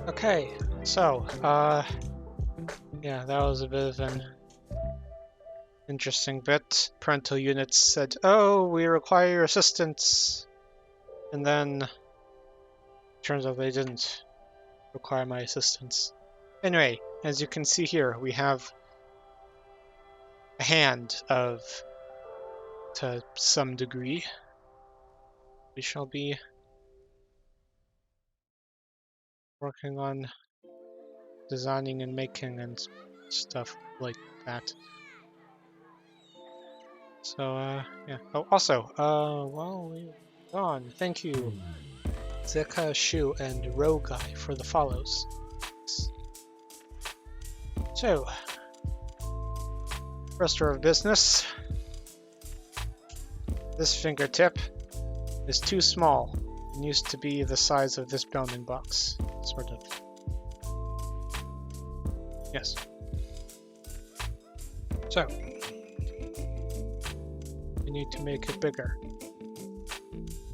Okay, so, yeah, that was a bit of an interesting bit. Parental units said, oh, we require your assistance. And then, turns out they didn't require my assistance. Anyway, as you can see here, we have a hand to some degree. We shall be working on designing and making and stuff like that. So, yeah. Oh, also, while we're gone, thank you, Zeka, Shu, and Roguy for the follows. So, first order of business. This fingertip is too small and used to be the size of this bounding box, sort of. Yes. So, we need to make it bigger.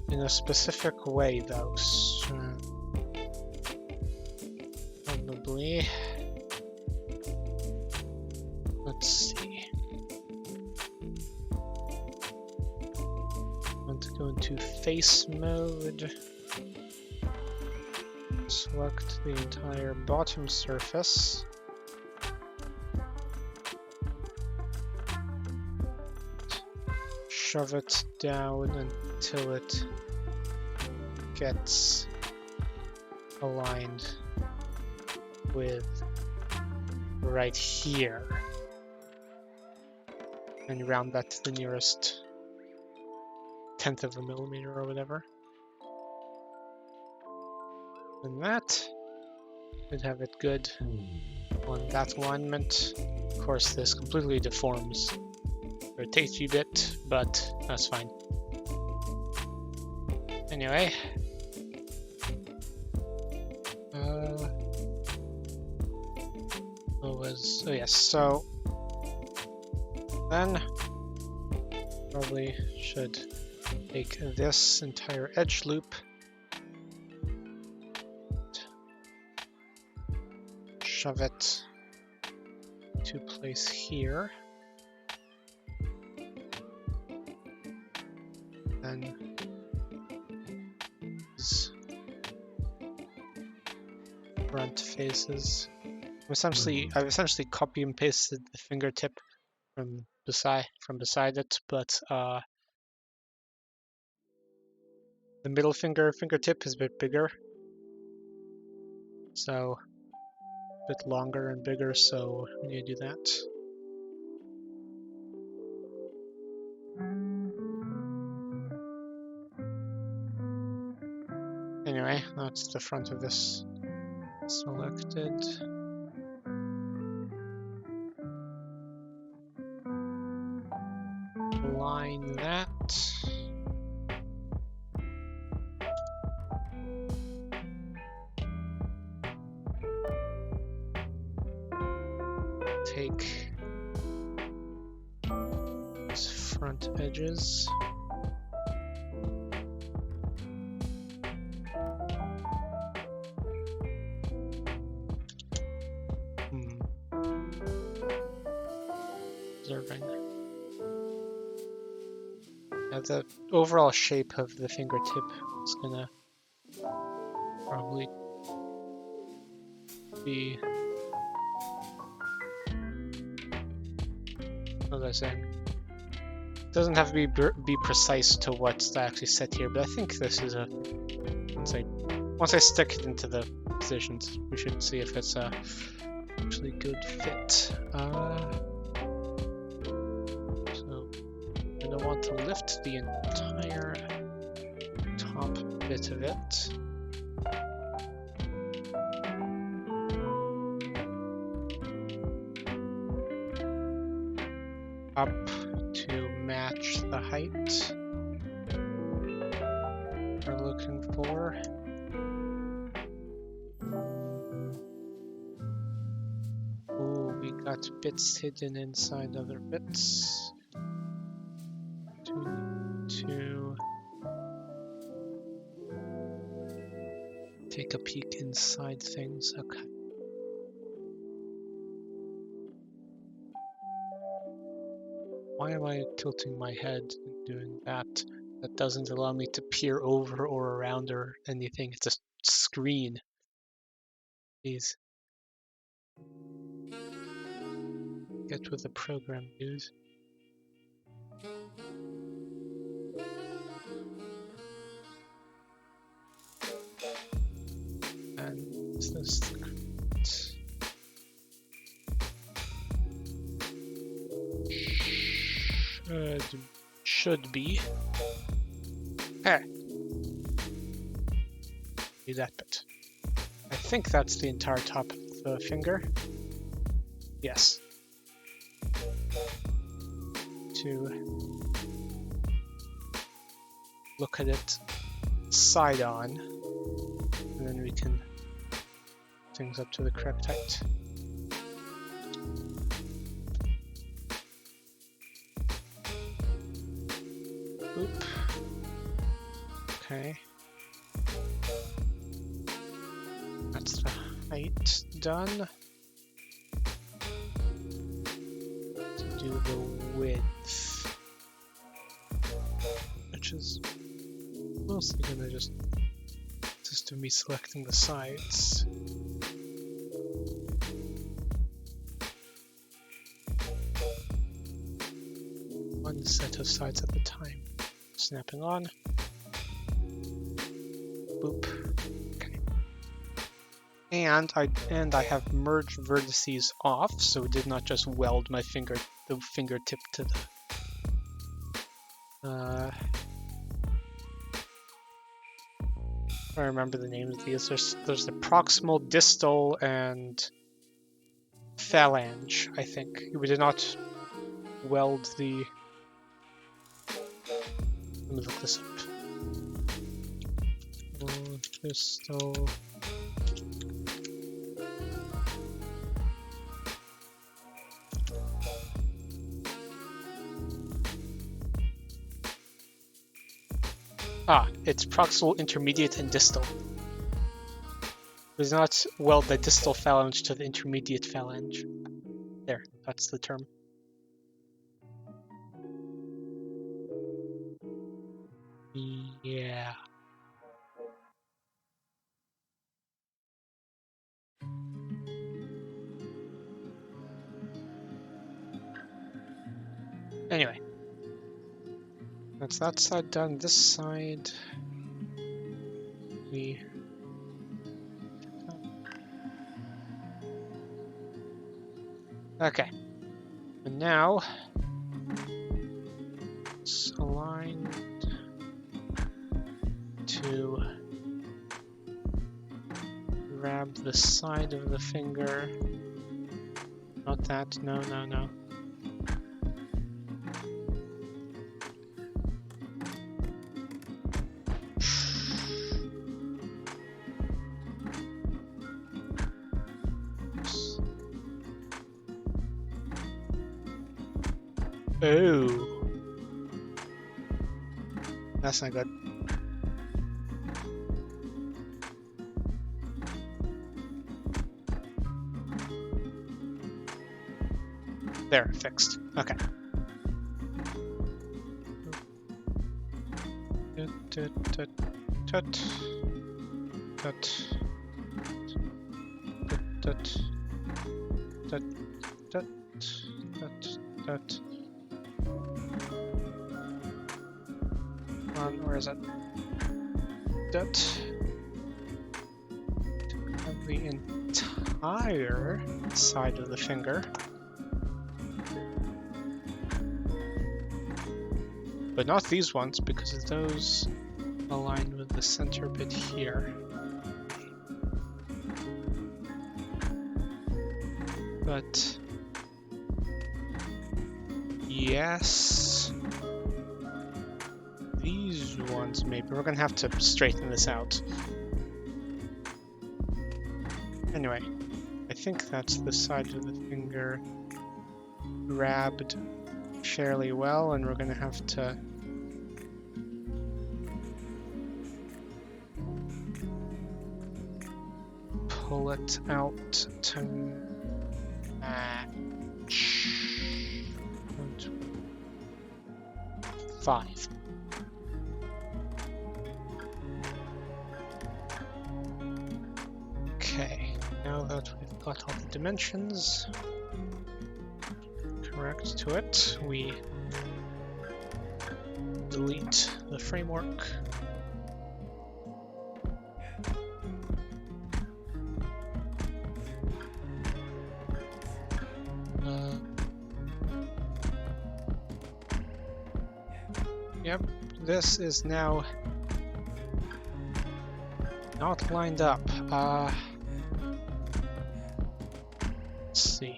In a specific way, though. So, probably. Let's see. I want to go into face mode. Select the entire bottom surface. Shove it down until it gets aligned with right here. And round that to the nearest 1/10 of a millimeter or whatever. And that should have it good on that alignment. Of course, this completely deforms for a tasty bit, but that's fine. Anyway, oh yes, so then probably should take this entire edge loop, shove it to place here, then these front faces. I've essentially copy and pasted the fingertip from beside it, but the middle fingertip is a bit bigger, so a bit longer and bigger, so we need to do that. Anyway, that's the front of this selected. Align that. Take these front edges. Observing. Now the overall shape of the fingertip is gonna probably be, what was I saying? It doesn't have to be precise to what's actually set here, but I think this is a, once I stick it into the positions, we should see if it's a actually good fit. So I don't want to lift the entire top bit of it. Up to match the height we're looking for. Ooh, we got bits hidden inside other bits. To take a peek inside things. Okay. Why am I tilting my head and doing that? That doesn't allow me to peer over or around or anything. It's a screen. Please. Get with the program, dude. And is this the correct? Should be. Hey. Do that bit. I think that's the entire top of the finger. Yes. To look at it side on, and then we can things up to the correct height. Oop. Okay. That's the height done. To do the width, which is mostly gonna just consist of me selecting the sides. One set of sides at a time. Snapping on. Boop. Okay. And I have merged vertices off, so it did not just weld the fingertip to the I remember the names of these. There's the proximal, distal, and phalange, I think. We did not weld the... Let me look this up. Distal... It's proximal, intermediate, and distal. Does not weld the distal phalange to the intermediate phalange. There, that's the term. Yeah. Anyway. That's that side done. This side... Okay. And now... it's aligned to grab the side of the finger. Not that. No, no, no. Oh. That's not good. There, fixed. Okay. Tut, tut, tut, tut, tut, tut, tut, tut, tut. Where is it? That have the entire side of the finger, but not these ones because those align with the center bit here. But yes. These ones, maybe. We're gonna have to straighten this out. Anyway, I think that's the side of the finger grabbed fairly well, and we're gonna have to pull it out to match 5. Okay, now that we've got all the dimensions correct to it, we delete the framework. Yep, this is now not lined up. Let's see.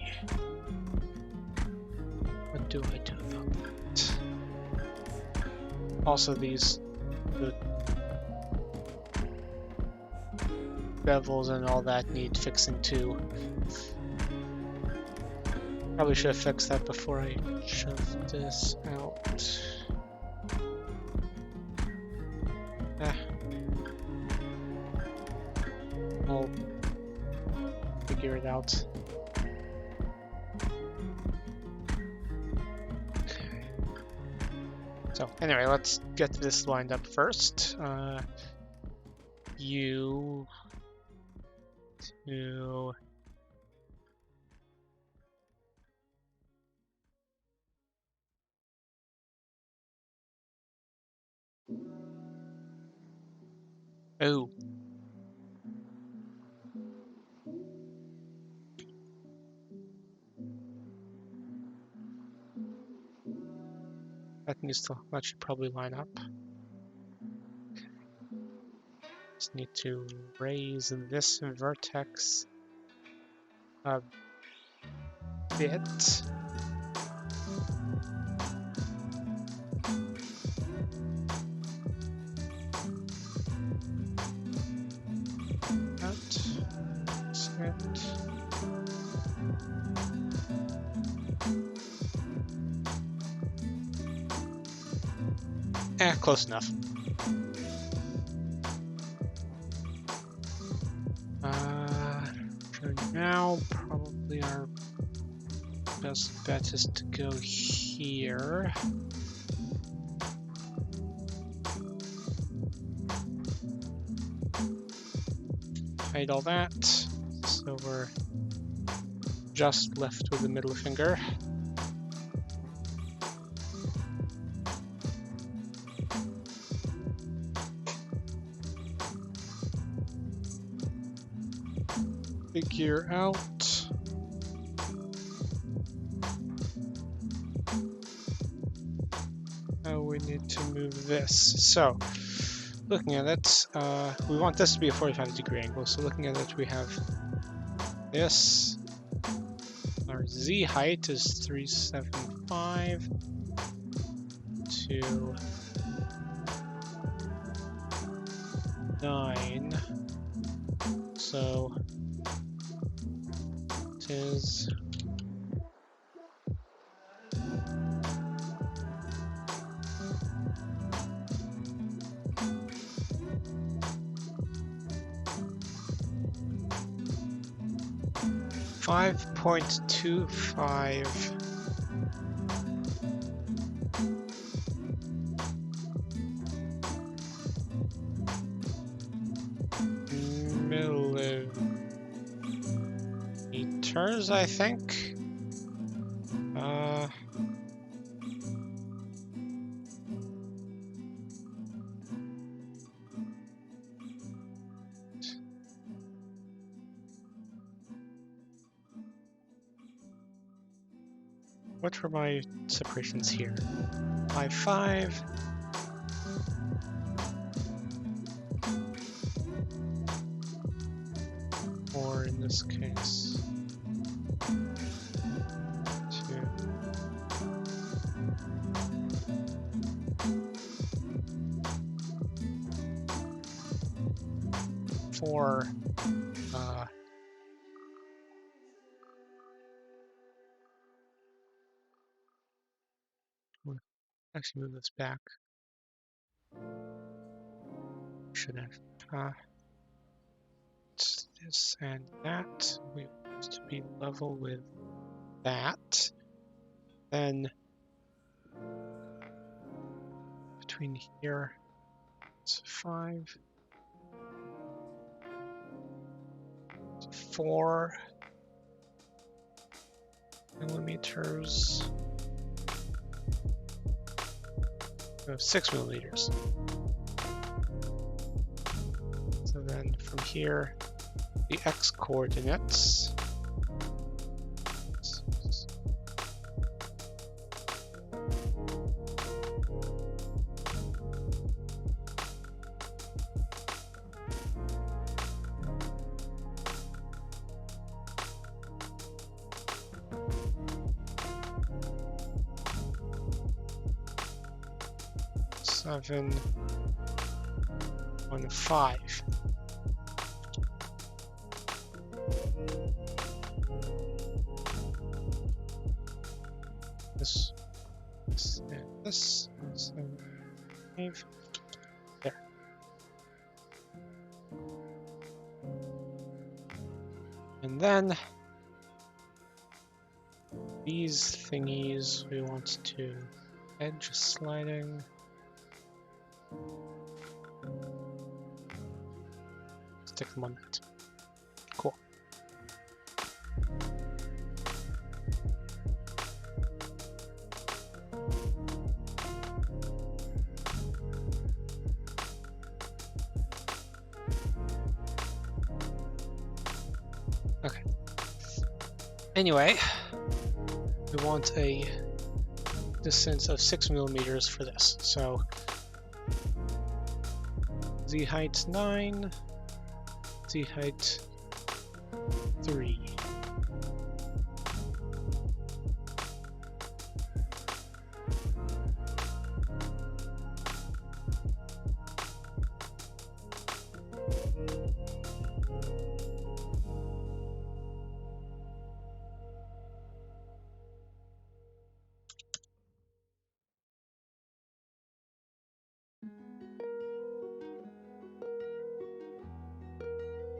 What do I do about that? Also, the bevels and all that need fixing too. Probably should have fixed that before I shoved this out. I'll figure it out. Okay. So anyway, let's get this lined up first. You to oh. That should probably line up. Just need to raise this vertex a bit. That's it. Close enough. For now, probably our best bet is to go here. Hide all that, so we're just left with the middle finger. Figure out how we need to move this. So, looking at it, we want this to be a 45-degree angle. So looking at it, we have this. Our Z height is 375 to 9. So it is 5.25 millimeters, I think. What were my separations here? 5.5. Or in this case, 2. 4. Actually move this back. Should have. It's this and that. We want to be level with that. Then between here, it's 5, 4 millimeters. 6 millimeters. So then from here, the x coordinates. Seven, 1, 5. This, and this. 7, 5. There. And then these thingies we want to edge sliding. Stick them on that. Cool. Okay. Anyway, we want a distance of 6 millimeters for this. So Z height 9, Z height 3.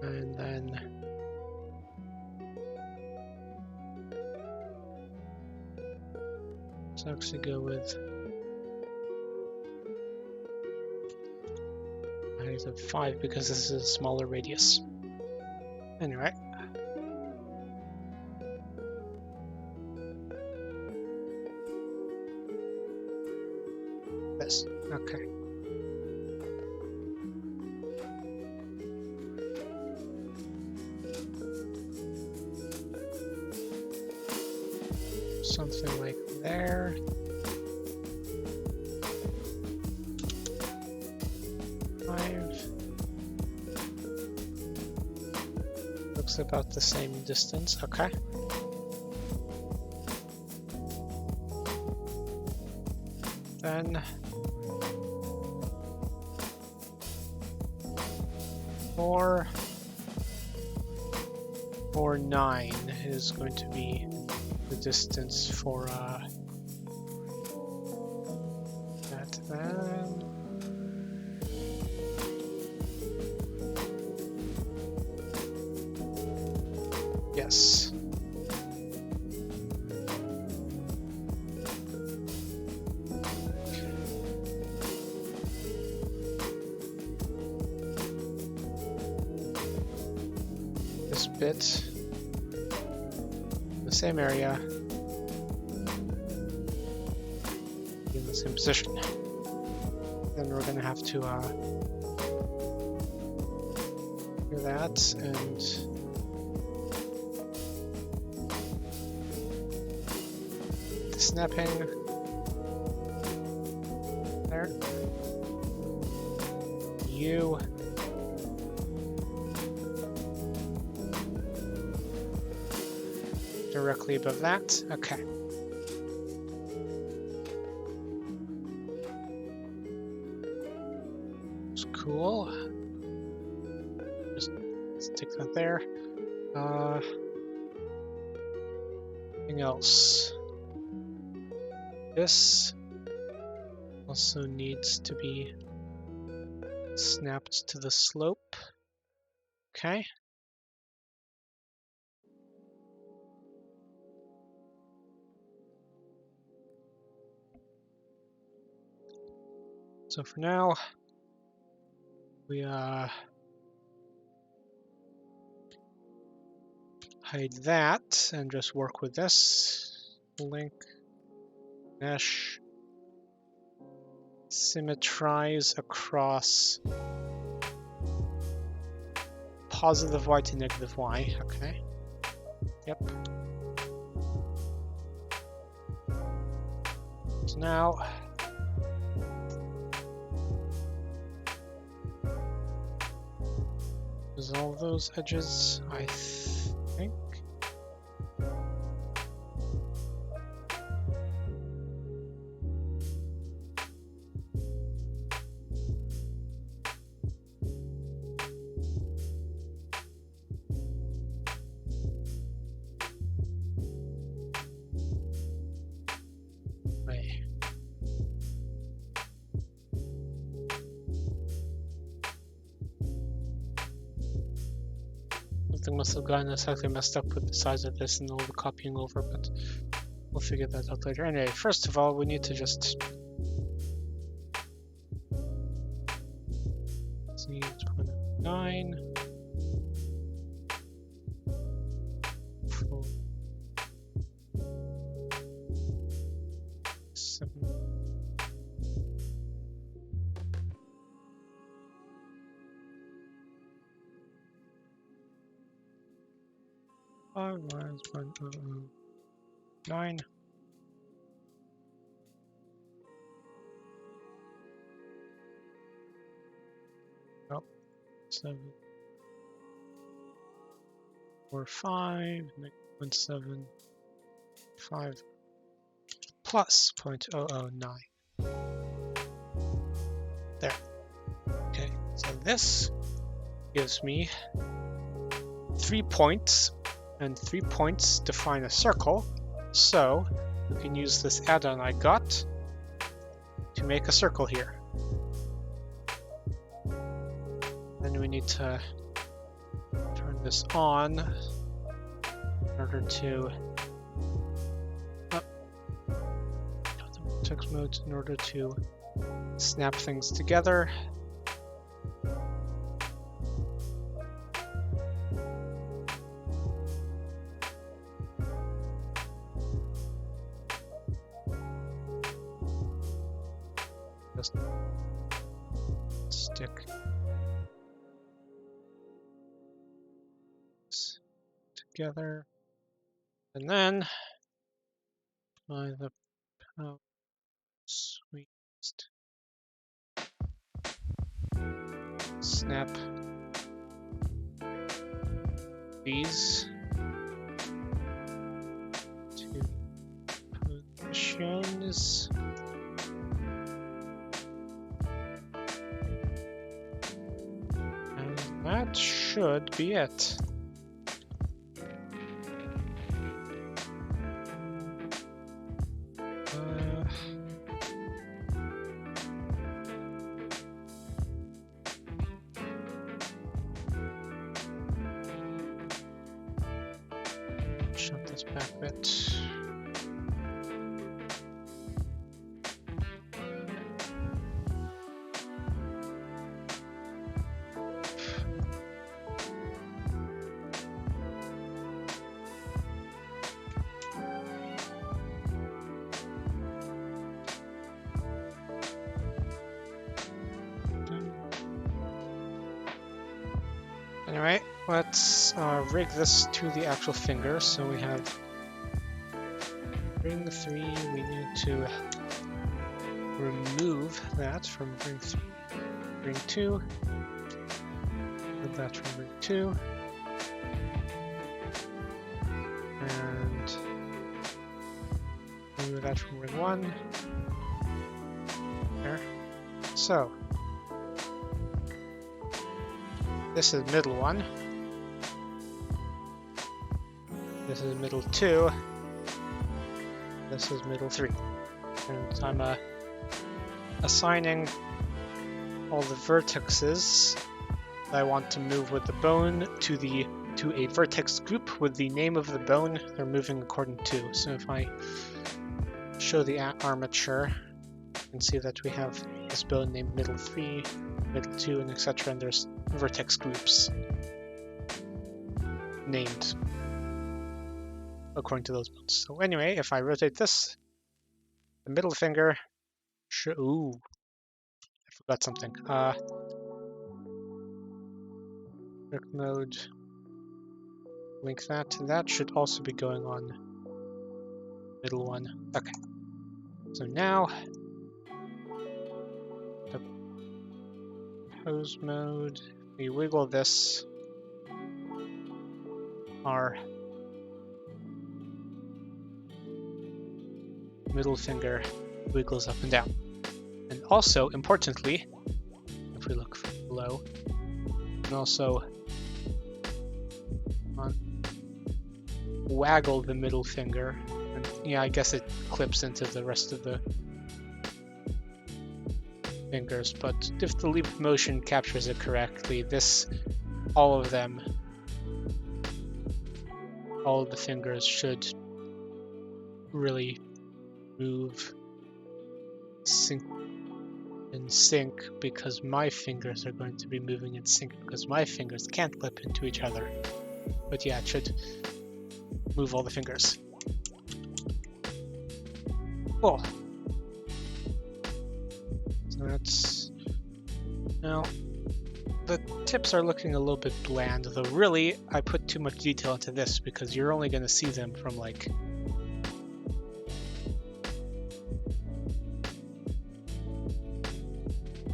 And then let's actually go with a height of 5 because this is a smaller radius. Anyway. This. Okay. Something like there. Looks about the same distance. Okay. Then 4, 4, 9 is going to be the distance for that. Then yes. This bit, the same area, in the same position. Then we're going to have to do that and snapping there. You directly above that. Okay. It's cool. Just stick that there. Anything else? This also needs to be snapped to the slope. Okay. So for now, we hide that and just work with this. Link, mesh, symmetrize across positive y to negative y. Okay. Yep. So now resolve those edges, I think. Wait. Something must have gotten exactly messed up with the size of this and all the copying over, but we'll figure that out later. Anyway, first of all, we need to just see 29. 4, 7. Five minus 9. Oh, 7. 4, 5. 0.7. 5 plus 0.009. There. Okay, so this gives me 3 points, and 3 points define a circle, so we can use this add-on I got to make a circle here. Then we need to turn this on in order to text mode in order to snap things together. Just stick this together, and then by the power sweetest snap these to positions. And that should be it. Shut this back a bit. Anyway, let's rig this to the actual finger. So we have ring 3. We need to remove that from ring 3. Ring 2. Remove that from ring 2. And remove that from ring 1. There. So this is middle 1. This is middle 2. This is middle 3. And I'm assigning all the vertices that I want to move with the bone to a vertex group with the name of the bone they're moving according to. So if I show the armature, you can see that we have this bone named middle 3, middle 2, and etc. And there's vertex groups named according to those bones. So anyway, if I rotate this, the middle finger should... Ooh, I forgot something. Work mode, link that. That should also be going on middle one. Okay. So now, the pose mode, we wiggle this, our middle finger wiggles up and down. And also, importantly, if we look from below, we can also waggle the middle finger. And yeah, I guess it clips into the rest of the fingers, but if the leap motion captures it correctly, all of the fingers should really move in sync, because my fingers are going to be moving in sync because my fingers can't clip into each other. But yeah, it should move all the fingers. Cool. So that's... Now, the tips are looking a little bit bland, though really, I put too much detail into this because you're only going to see them from like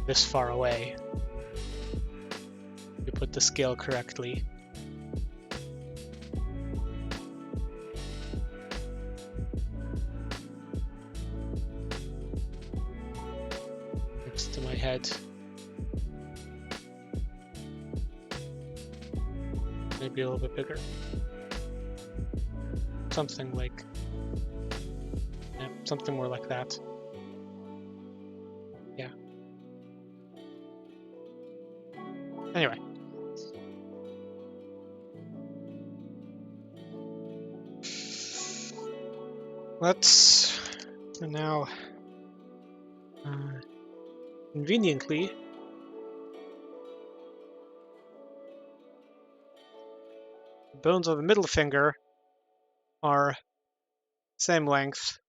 this far away. You put the scale correctly. Next to my head. Maybe a little bit bigger. Something like... Yeah, something more like that. Yeah. Anyway. Let's now conveniently the bones of the middle finger are same length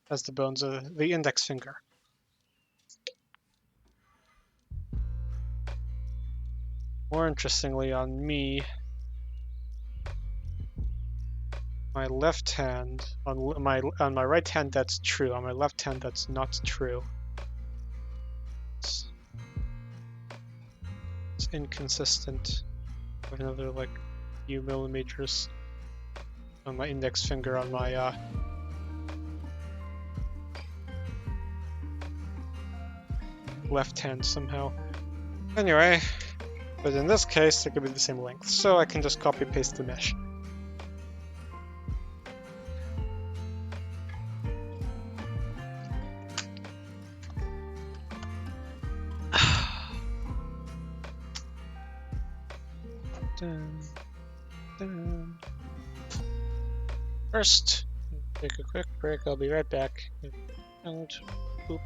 as the bones of the index finger. More interestingly, on me, my left hand, on my right hand that's true, on my left hand that's not true. It's inconsistent with another like few millimeters on my index finger on my left hand somehow. Anyway, but in this case it could be the same length, so I can just copy paste the mesh. First, take a quick break, I'll be right back. And boop.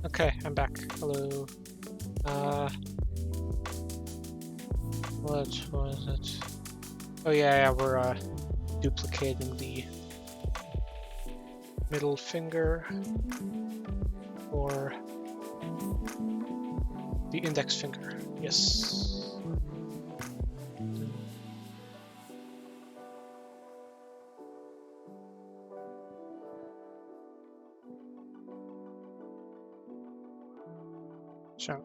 Okay, I'm back. Hello. What was it? Oh yeah, we're duplicating the middle finger or the index finger. Yes. So,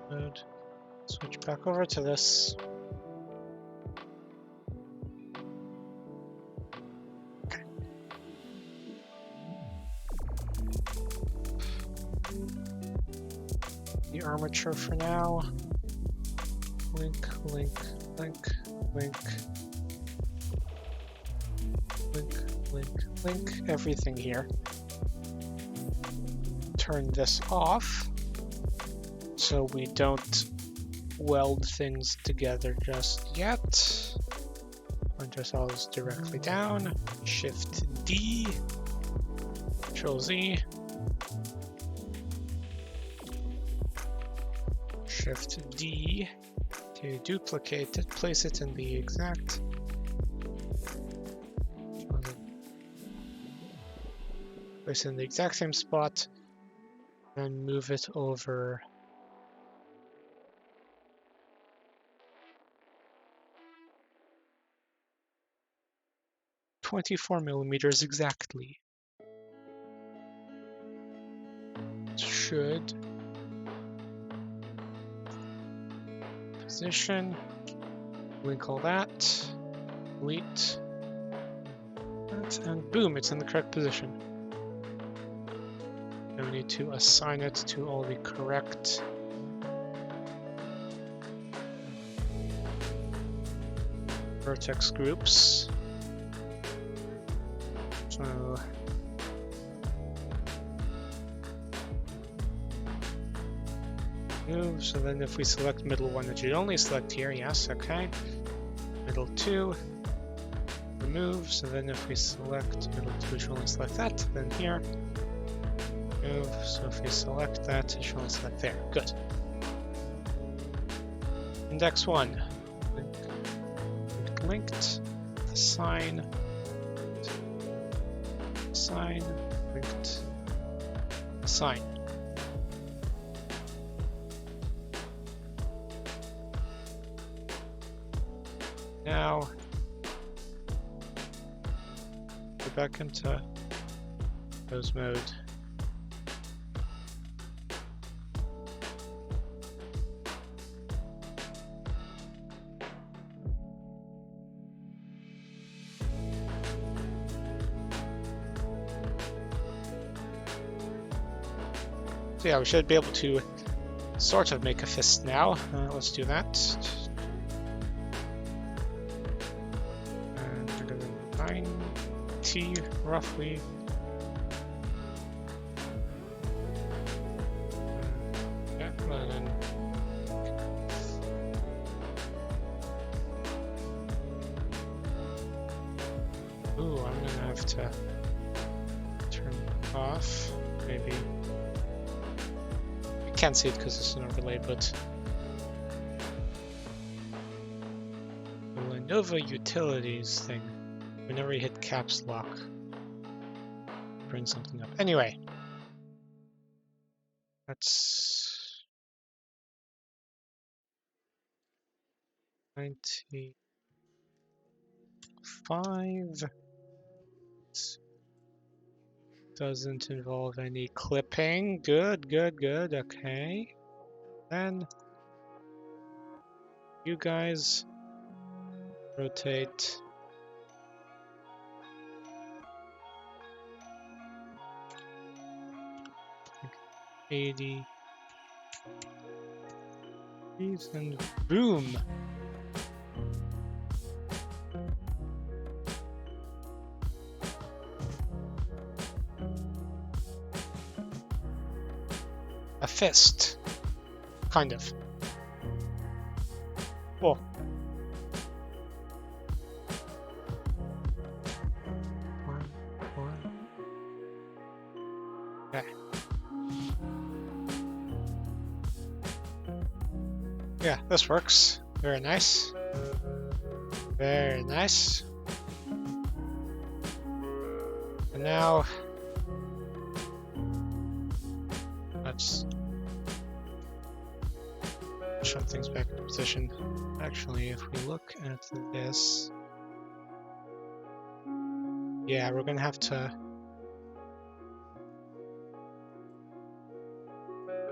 good. Switch back over to this. Okay. The armature for now. Link, link, link, link, link, link, link, everything here. Turn this off so we don't weld things together just yet. Point ourselves directly down. Shift D. Control Z. Shift D to duplicate it. Place it in the exact. Place it in the exact same spot. And move it over 24 millimeters exactly. Should position, link all that, delete that, and boom, it's in the correct position. Now we need to assign it to all the correct vertex groups. So move, so then if we select middle one, it should only select here, yes, okay. Middle two, remove, so then if we select middle two, it should only select that, then here. Move, so if we select that, it should only select there. Good. Index 1. Linked. Assign. Assign. Linked. Assign. Now, go back into pose mode. So yeah, we should be able to sort of make a fist now. Let's do that. And 90 roughly. Yeah, and then ooh, I'm gonna have to turn it off, maybe. Can't see it because it's an overlay, but the Lenovo Utilities thing, whenever you hit caps lock, bring something up. Anyway, that's 95. Doesn't involve any clipping. Good, good, good. Okay. Then you guys rotate 80 degrees and boom. A fist. Kind of. Oh. Okay. Yeah, this works. Very nice. Very nice. And now let's shove things back into position. Actually, if we look at this, yeah, we're gonna have to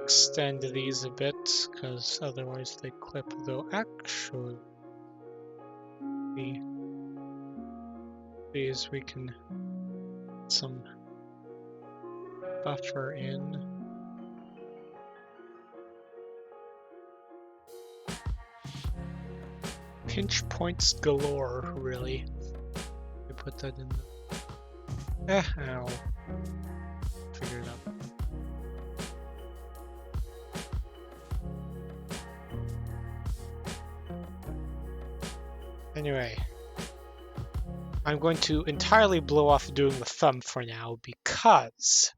extend these a bit, because otherwise they clip, though actually these we can put some buffer in. Pinch points galore, really. We put that in the... I'll figure it out. Anyway, I'm going to entirely blow off doing the thumb for now because,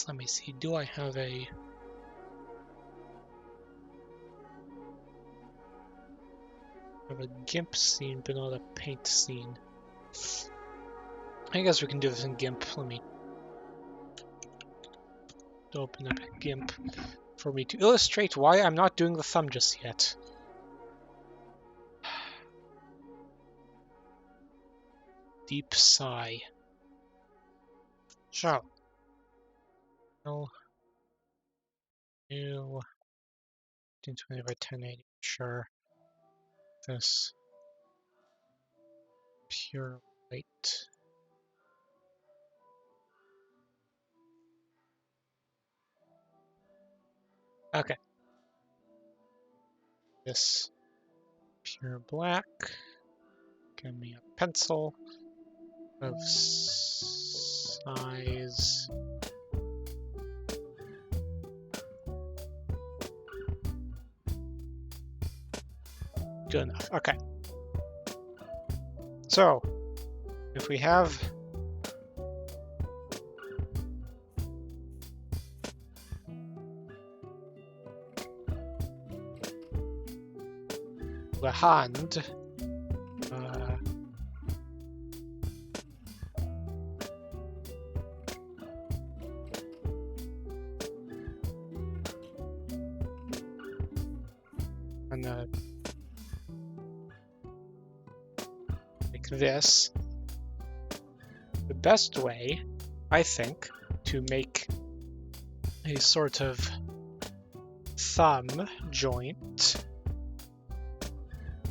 let me see, do I have a... I have a GIMP scene, but not a paint scene. I guess we can do this in GIMP. Let me open up GIMP for me to illustrate why I'm not doing the thumb just yet. Deep sigh. So, no, 1520 by 1080. Sure. This pure white. Okay. This pure black. Give me a pencil of size. Good enough. Okay. So, if we have the hand, and like this, the best way, I think, to make a sort of thumb joint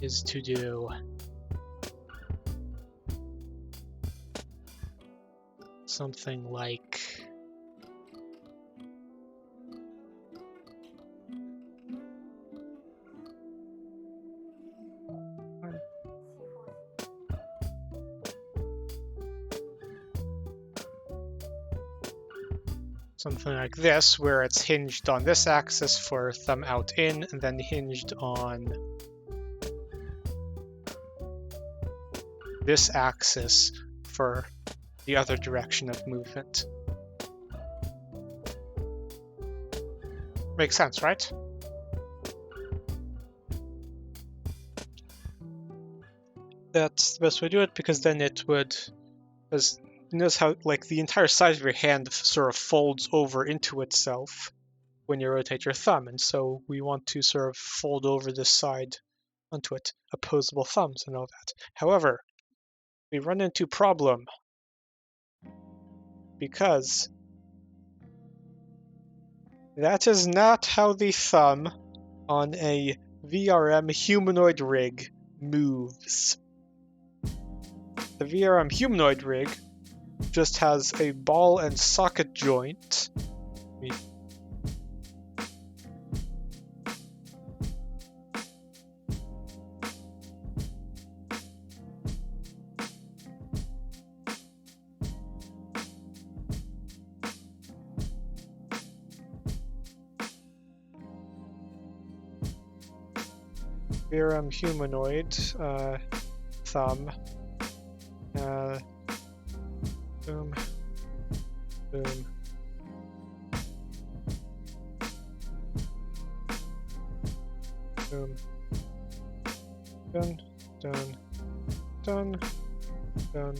is to do something like this, where it's hinged on this axis for thumb out in, and then hinged on this axis for the other direction of movement. Makes sense, right? That's the best way to do it, because then it would, because you notice how like the entire size of your hand sort of folds over into itself when you rotate your thumb, and so we want to sort of fold over this side onto it, opposable thumbs and all that. However, we run into a problem, because that is not how the thumb on a VRM humanoid rig moves. The VRM humanoid rig just has a ball and socket joint. VRM humanoid thumb. Boom. boom. Boom. Done, done, done, done,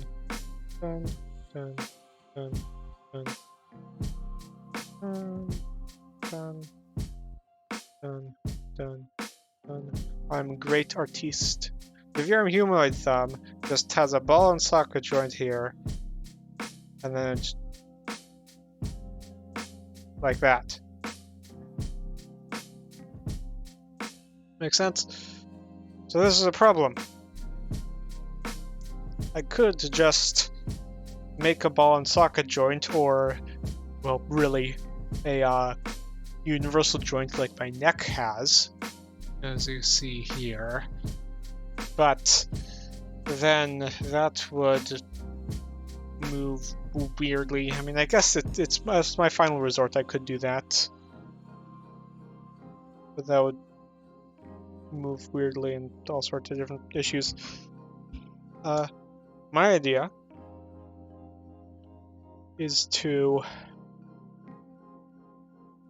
done, done, done, done, done, done, done, done. I'm a great artiste. The VRM humanoid thumb just has a ball and socket joint here, and then it's like that. Makes sense? So this is a problem. I could just make a ball and socket joint, or, well, really, a universal joint like my neck has, as you see here. But then that would move weirdly. I mean, I guess it's my final resort. I could do that, but that would move weirdly and all sorts of different issues. My idea is to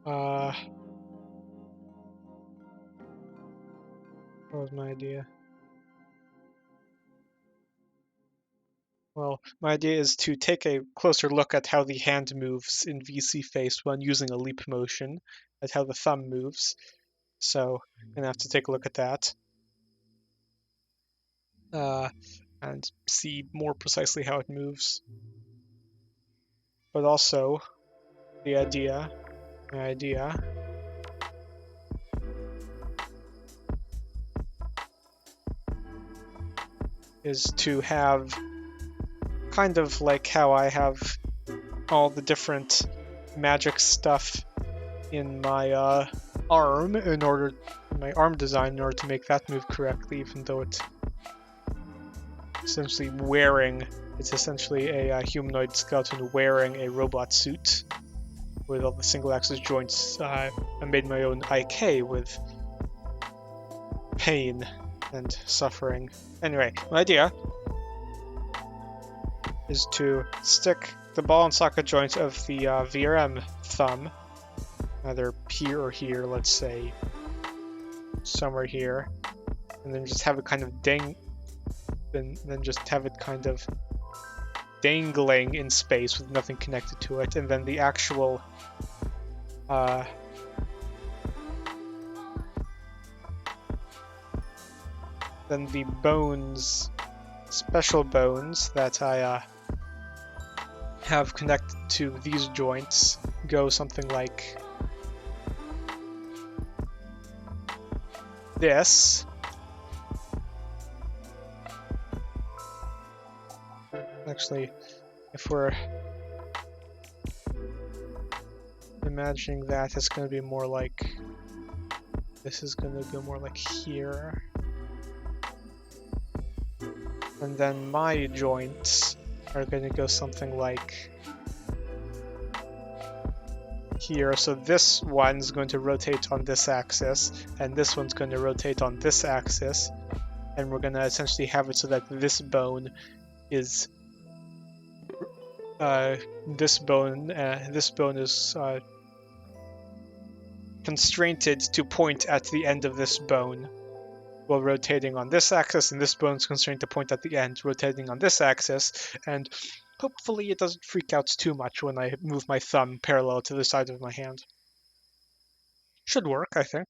what was my idea? Well, my idea is to take a closer look at how the hand moves in VC face when using a leap motion, at how the thumb moves. So I'm gonna have to take a look at that. And see more precisely how it moves. But also, my idea, is to have kind of like how I have all the different magic stuff in my arm my arm design in order to make that move correctly, even though it's essentially a humanoid skeleton wearing a robot suit with all the single axis joints. I made my own IK with pain and suffering. Anyway, my idea is to stick the ball and socket joint of the VRM thumb, either here or here, let's say somewhere here, and then just have it kind of then just have it kind of dangling in space with nothing connected to it, and then the actual then the bones, special bones that I have connected to these joints go something like this. Actually, if we're imagining that, it's going to be more like, this is going to go more like here. And then my joints are going to go something like here. So this one's going to rotate on this axis, and this one's going to rotate on this axis. And we're going to essentially have it so that this bone is this bone is constrained to point at the end of this bone while rotating on this axis, and this bone's constrained to point at the end, rotating on this axis, and hopefully it doesn't freak out too much when I move my thumb parallel to the side of my hand. Should work, I think.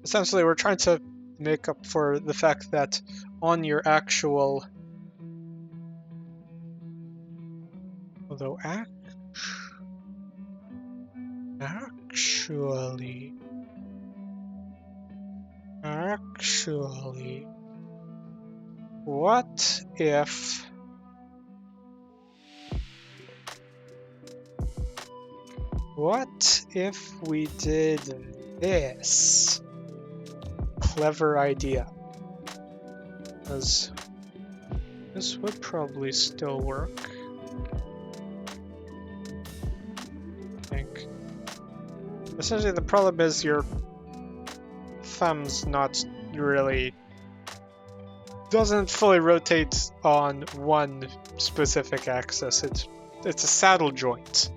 Essentially, we're trying to make up for the fact that on your actual... Although actually, what if we did this? Clever idea. Because this would probably still work. I think. Essentially, the problem is your thumb's not really doesn't fully rotate on one specific axis. It's a saddle joint.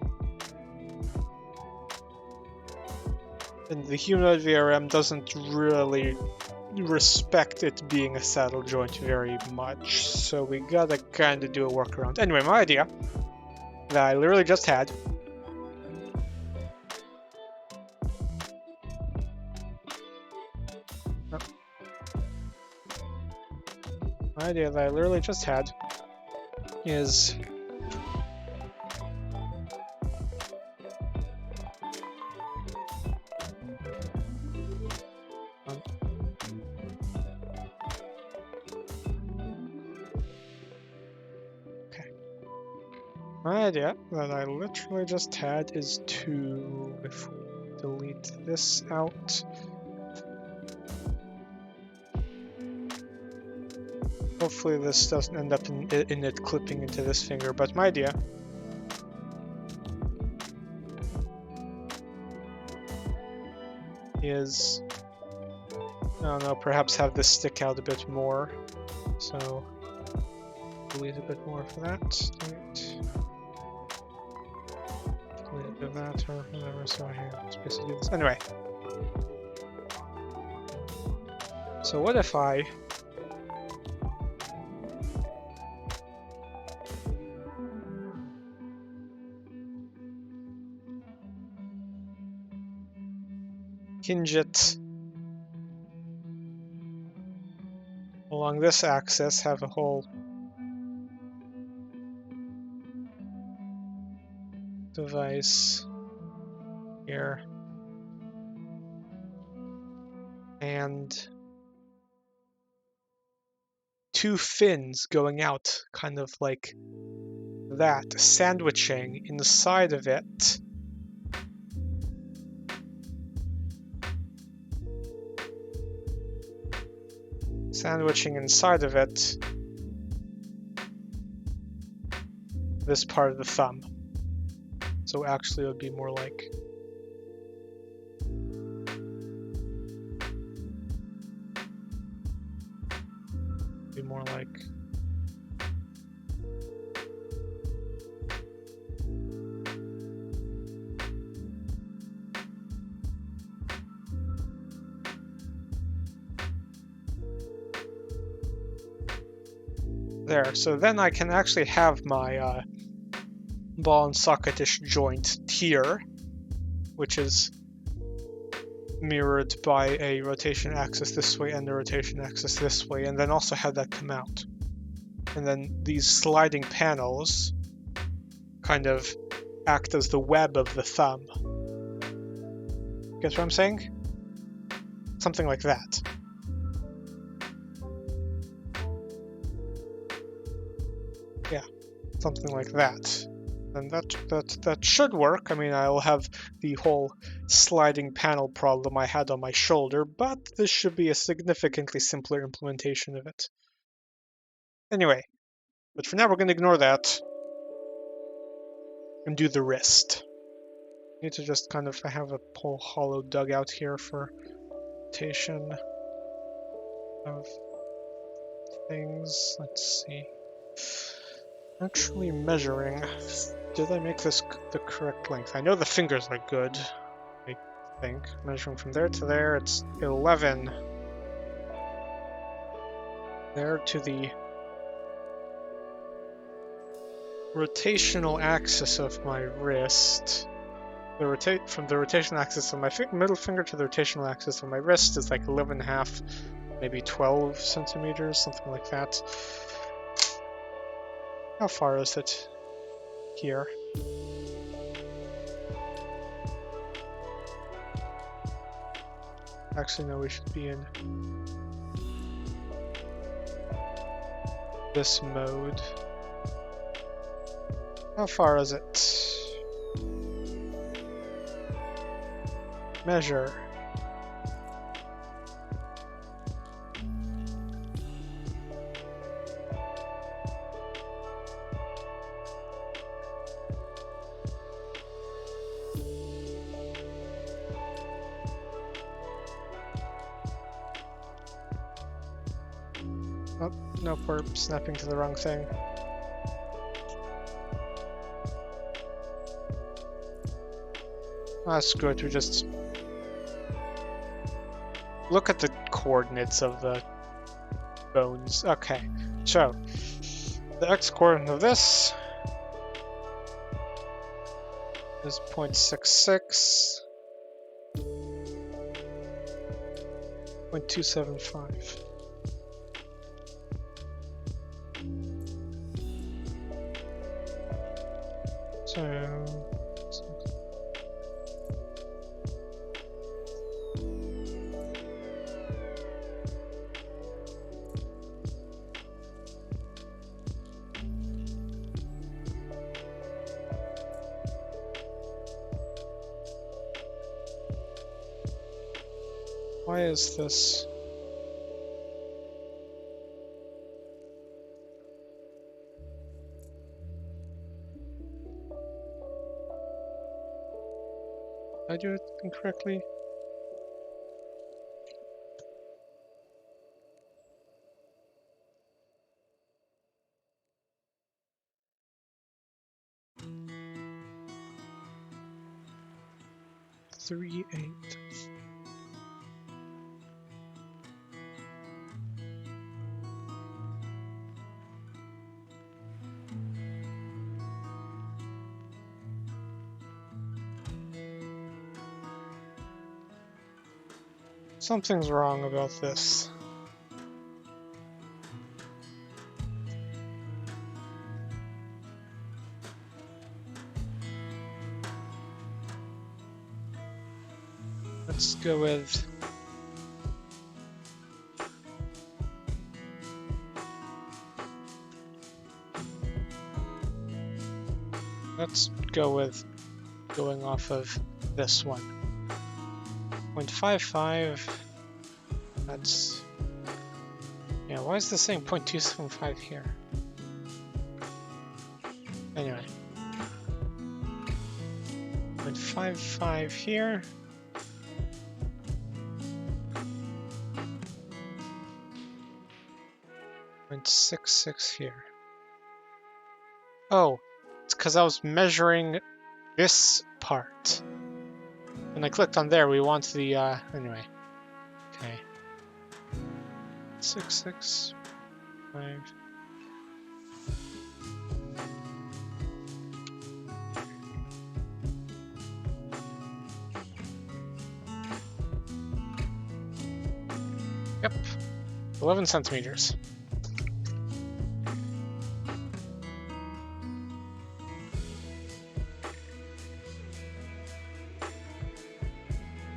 And the humanoid VRM doesn't really respect it being a saddle joint very much, so we gotta kinda do a workaround. Anyway, my idea that I literally just had is to, if we delete this out, hopefully this doesn't end up in it clipping into this finger, but my idea is, I don't know, perhaps have this stick out a bit more. So delete a bit more for that. Delete a bit of that or whatever. So here, let's basically do this. Anyway. So what if I hinge it along this axis, have a whole device here, and two fins going out, kind of like that, sandwiching inside of it. Sandwiching inside of it this part of the thumb. So actually it would be more like there. So then I can actually have my ball and socketish joint here, which is mirrored by a rotation axis this way and a rotation axis this way, and then also have that come out. And then these sliding panels kind of act as the web of the thumb. Guess what I'm saying? Something like that. Yeah, something like that. And that should work. I mean, I'll have the whole sliding panel problem I had on my shoulder, but this should be a significantly simpler implementation of it. Anyway, but for now we're going to ignore that and do the wrist. I need to just kind of have a whole hollow dugout here for rotation of things. Let's see. Actually measuring. Did I make this the correct length? I know the fingers are good, I think. Measuring from there to there, it's 11. There to the rotational axis of my wrist. From the rotational axis of my middle finger to the rotational axis of my wrist is like 11.5, maybe 12 centimeters, something like that. How far is it here? Actually, no, we should be in this mode. How far is it? Measure. Oh, nope, we're snapping to the wrong thing. Ah, screw it, we just look at the coordinates of the bones. Okay, so the x-coordinate of this is 0.66, 0.275. So why is this? Did I do it incorrectly? Three, 8. Something's wrong about this. Let's go with going off of this one. 0.55. That's, yeah, why is this saying 0.275 here? Anyway. 0.55 here. .66 here. Oh, it's because I was measuring this part. When I clicked on there, we want the, anyway. Okay. 665. Yep. 11 centimeters.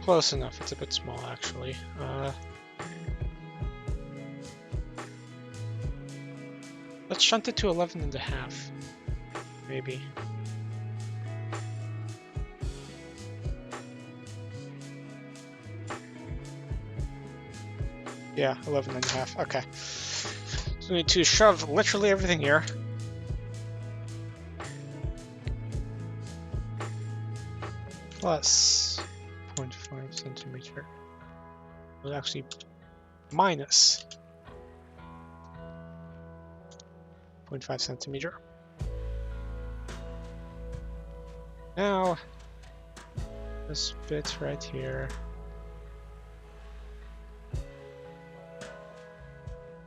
Close enough. It's a bit small, actually. Let's shunt it to 11 and a half. Maybe. Yeah, 11 and a half. Okay. So we need to shove literally everything here. Plus 0.5 centimeter. Well, actually, minus 0.5 centimeter. Now, this bit right here.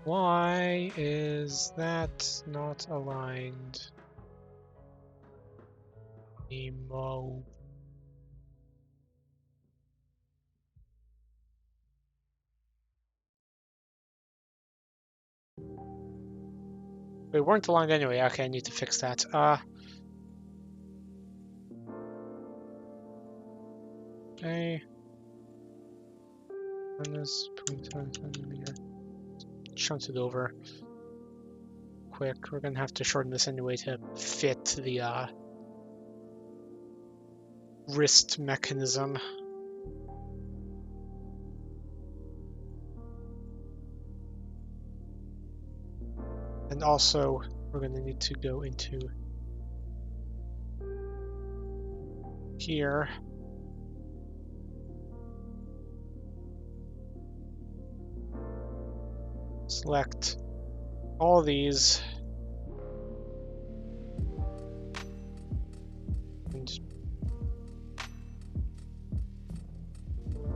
Why is that not aligned? Emo. They weren't aligned anyway. Okay, I need to fix that. Okay. Minus 0.5 centimeter. Shunt it over. Quick. We're gonna have to shorten this anyway to fit the wrist mechanism. And also, we're gonna need to go into here. Select all these and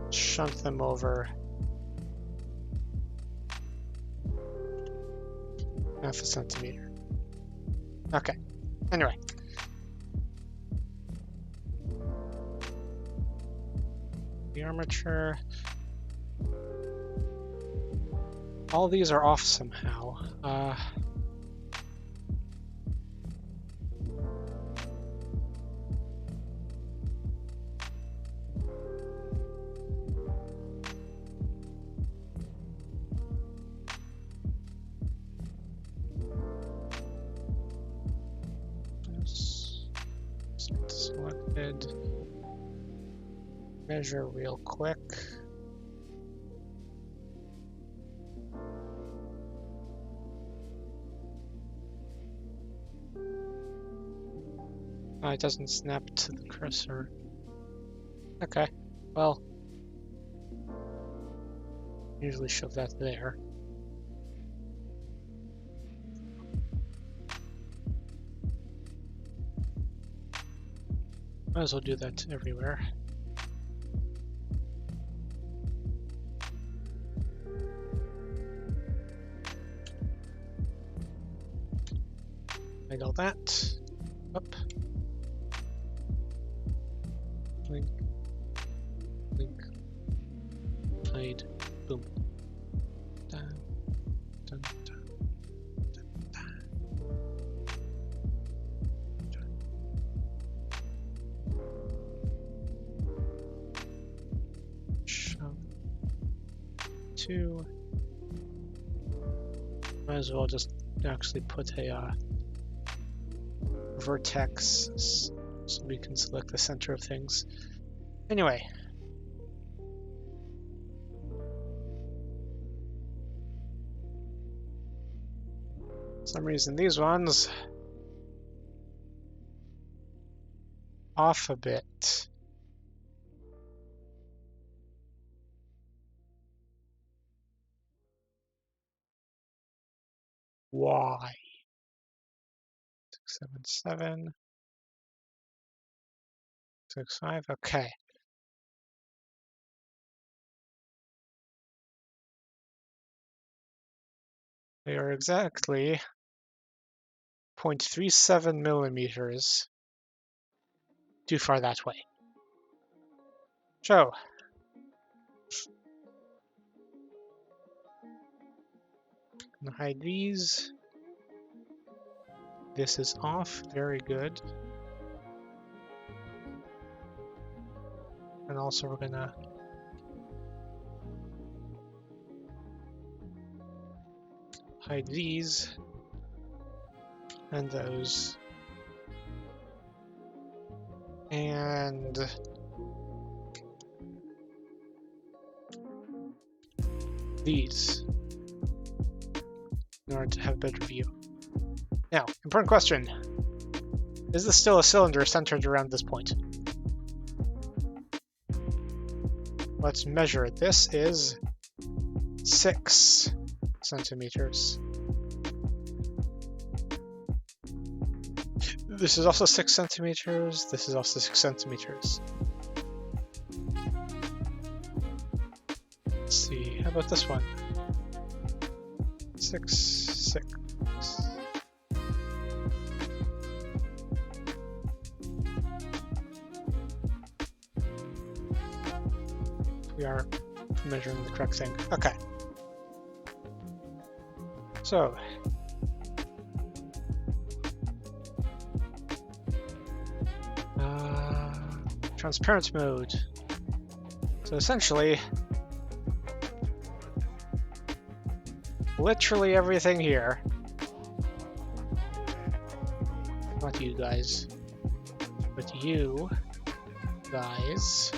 shunt them over half a centimeter. Okay, anyway. The armature. All these are off somehow. Selected. Measure real quick. Oh, it doesn't snap to the cursor. Okay, well, usually shove that there. Might as well do that everywhere. Hide all that. Up. Link. Link. Hide. Boom. Dun, dun, dun, dun, dun. Shove. 2. Might as well just actually put a vertex so we can select the center of things. Anyway. For some reason these ones off a bit. Why? 677. 65. Okay. They are exactly 0.37 millimeters too far that way. So, I'm gonna hide these. This is off. Very good. And also we're gonna hide these and those. And these in order to have a better view. Now, important question. Is this still a cylinder centered around this point? Let's measure it. This is 6 centimeters. This is also 6 centimeters. This is also 6 centimeters. Let's see. How about this one? 6, 6. We are measuring the correct thing. Okay. So, transparent mode. So essentially, literally everything here. Not you guys, but you guys.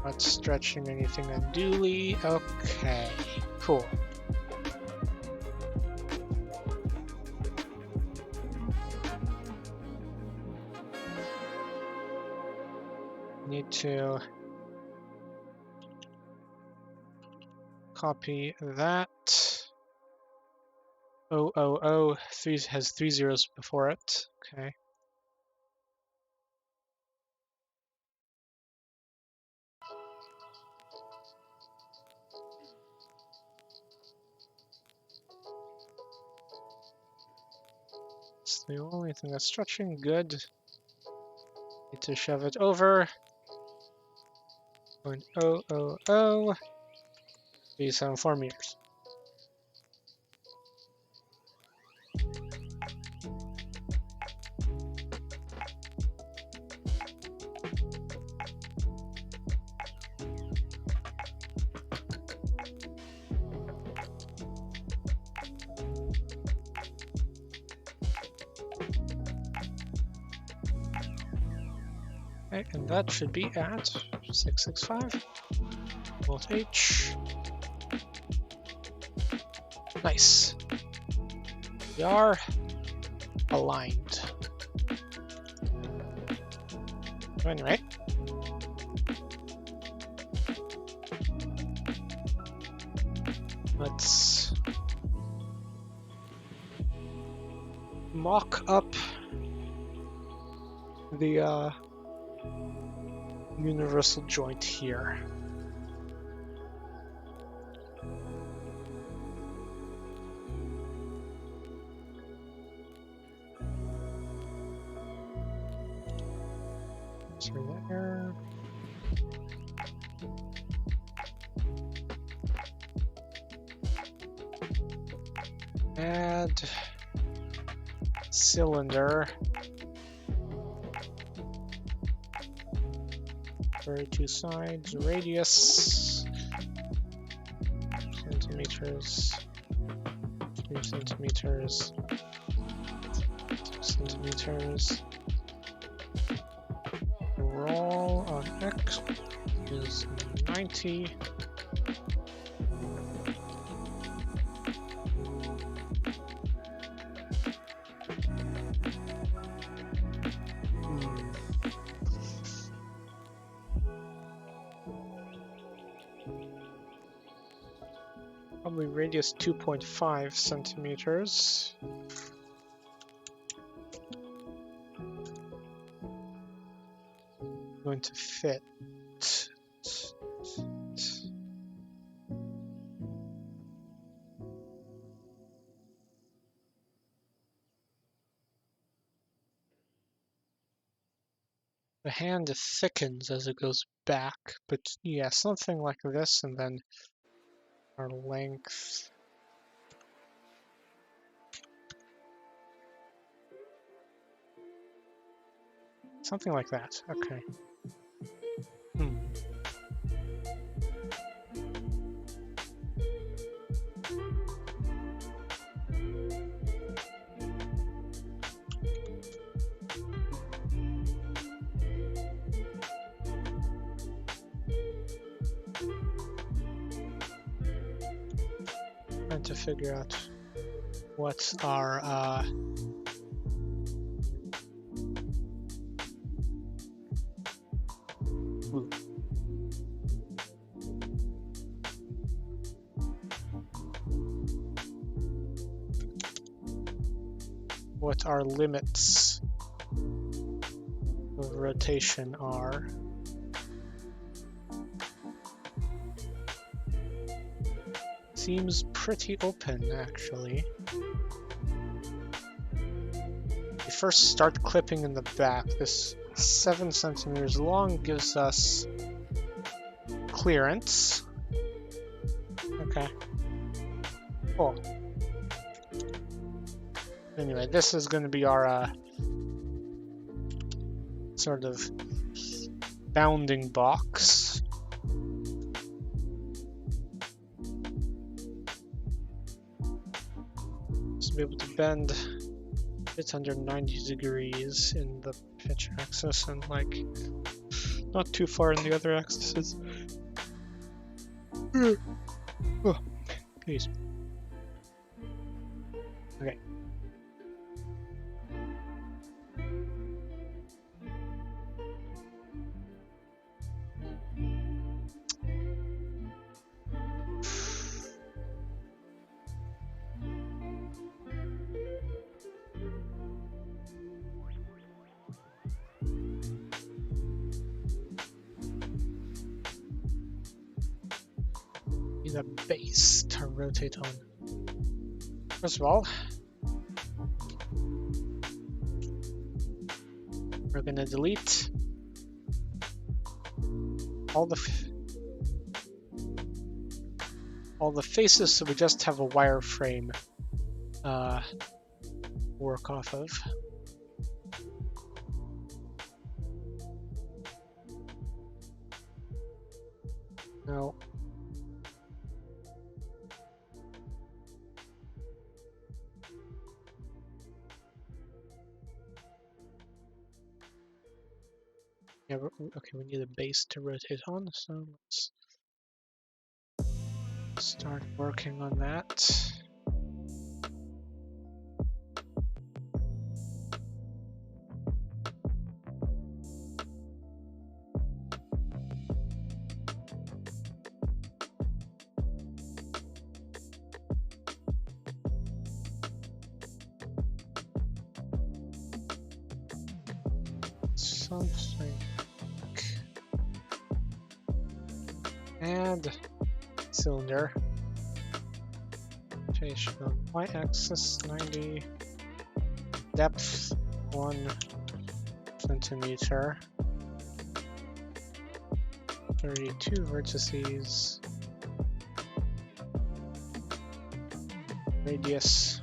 Not stretching anything unduly. Okay, cool. Need to copy that. 000 has 3 zeros before it. Okay. It's the only thing that's stretching. Good. Need to shove it over. 0.000. 374 meters. Okay, and that should be at 665 volt H. Nice. We are aligned. Anyway. Let's mock up the universal joint here. So there. Add cylinder. 32 sides, radius centimeters, 3 centimeters, 2 centimeters. Roll on X is 90. Probably radius 2.5 centimeters. Going to fit. The hand thickens as it goes back, but yeah, something like this, and then our length. Something like that. Okay. Trying to figure out what's our what our limits of rotation are. Seems pretty open, actually. We first start clipping in the back. This 7 centimeters long gives us clearance. Okay. Cool. Anyway, this is going to be our sort of bounding box. To be able to bend it's under 90 degrees in the pitch axis and like not too far in the other axes. Oh, please. Okay. Need a base to rotate on. First of all, we're gonna delete all the faces, so we just have a wireframe work off of. No. Yeah, okay, we need a base to rotate on, so let's start working on that. Something. And cylinder. Rotation on y-axis 90. Depth 1 centimeter. 32 vertices. Radius.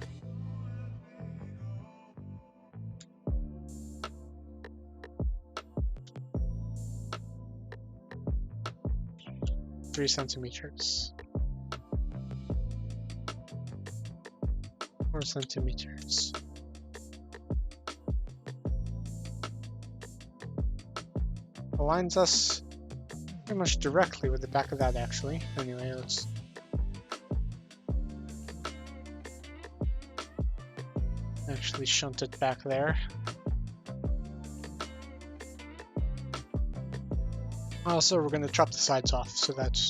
Three centimeters. 4 centimeters. Aligns us pretty much directly with the back of that, actually. Anyway, let's actually shunt it back there. Also, we're going to chop the sides off so that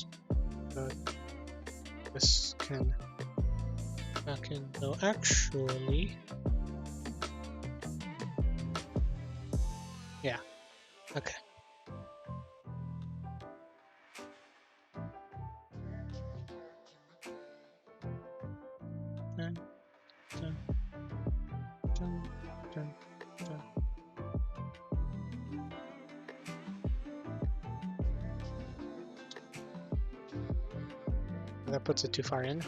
this can back in. No, actually, yeah, okay. Dun, dun, dun, dun, dun. That puts it too far in.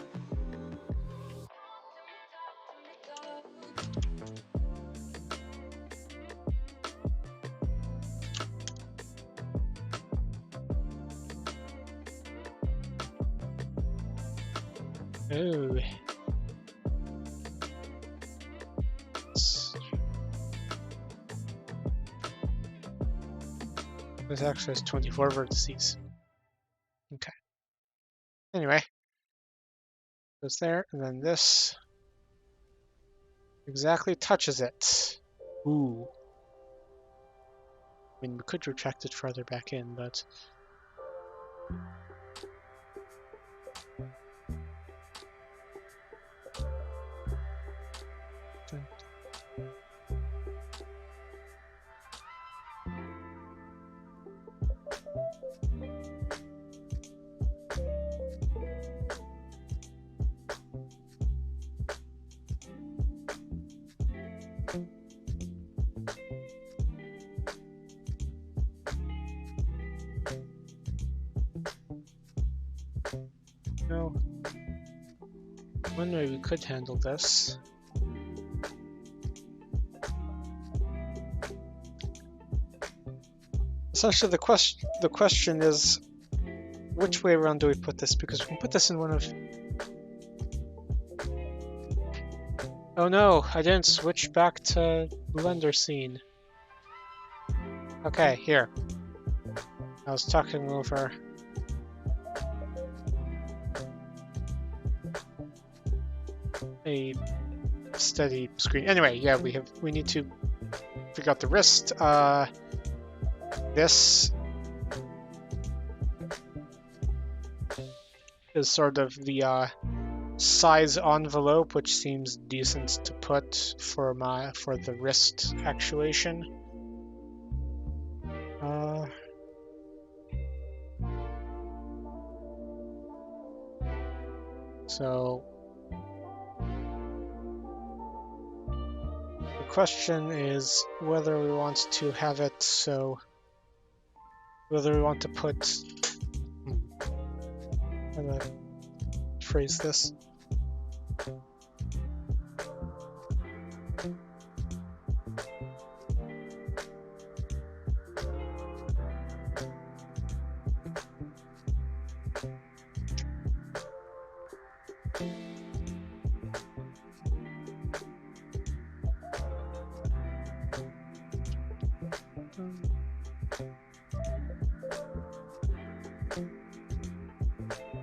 Oh. This actually has 24 vertices. Okay. Anyway. Goes there, and then this exactly touches it. Ooh. I mean, we could retract it further back in, but... No. One way we could handle this. Essentially, the question is, which way around do we put this? Because we can put this in one of... Oh no, I didn't switch back to Blender scene. Okay, here. I was talking over... a steady screen. Anyway, yeah, we need to figure out the wrist. This is sort of the size envelope, which seems decent to put for the wrist actuation. So the question is whether we want to have it so whether we want to put how do I phrase this?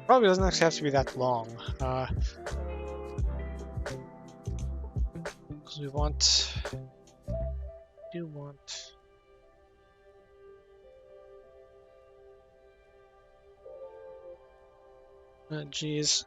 Probably doesn't actually have to be that long. Because we do want geez.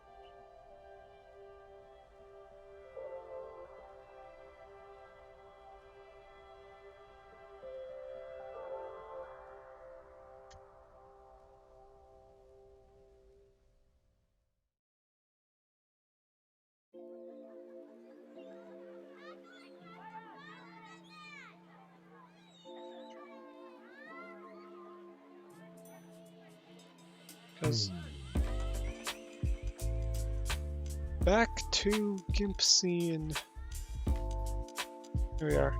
Because back to GIMP scene. Here we are.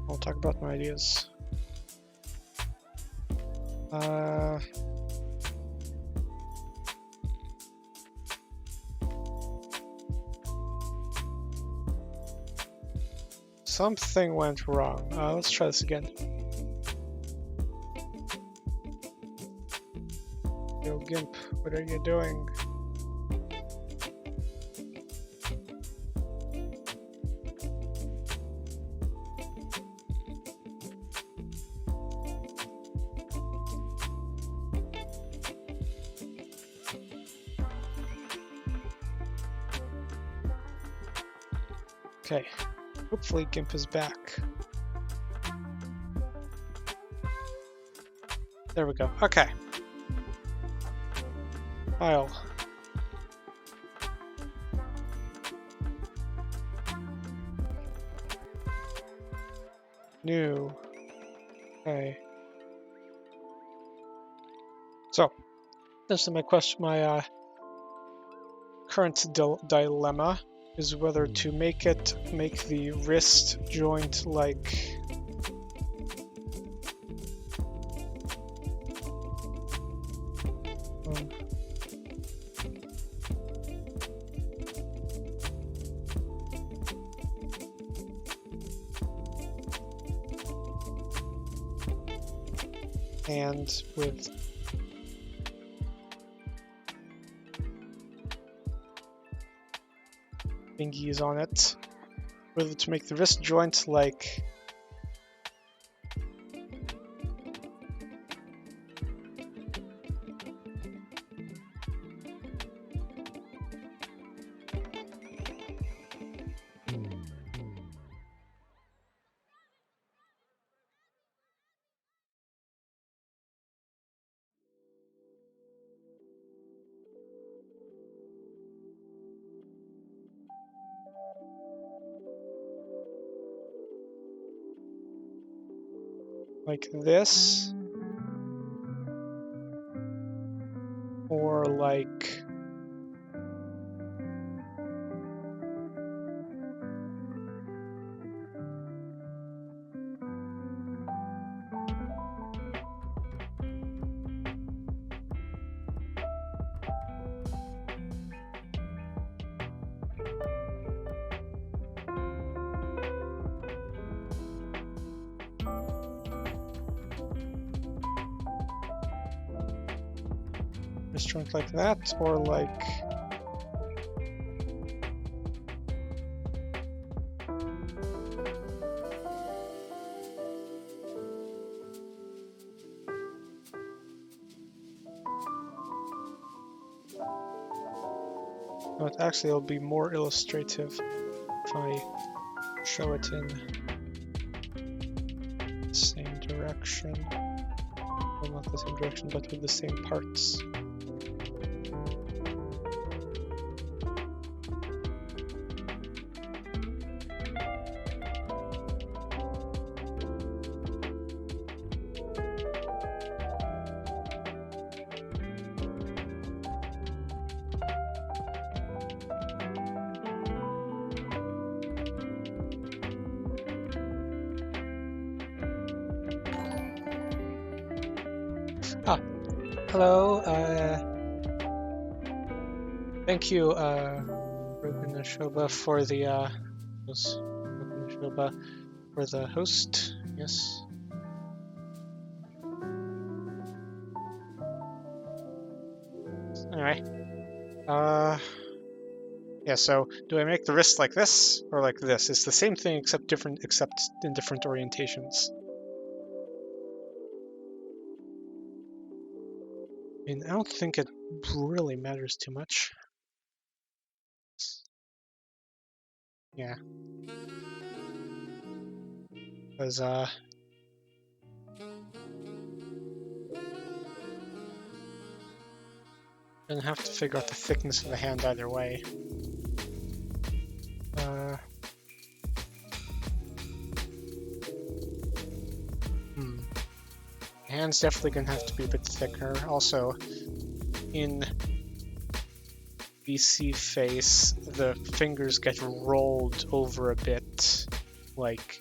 I'll talk about my ideas. Something went wrong. Let's try this again. Yo, GIMP, what are you doing? Okay, hopefully GIMP is back. There we go. Okay. File. New. Okay. So, this is my question. My current dilemma is whether to make the wrist joint like hand with fingies on it, whether to make the wrist joint like this, or like wrist joint like that, or like but actually it'll be more illustrative if I show it in the same direction. Well, not the same direction, but with the same parts. Ah, hello. Thank you, Shoba for the Shoba for the host. Yes. Anyway, yeah. So, do I make the wrist like this or like this? It's the same thing except in different orientations. I mean, I don't think it really matters too much. Yeah. Because gonna have to figure out the thickness of the hand either way. The hand's definitely gonna have to be a bit thicker. Also, in BC face, the fingers get rolled over a bit, like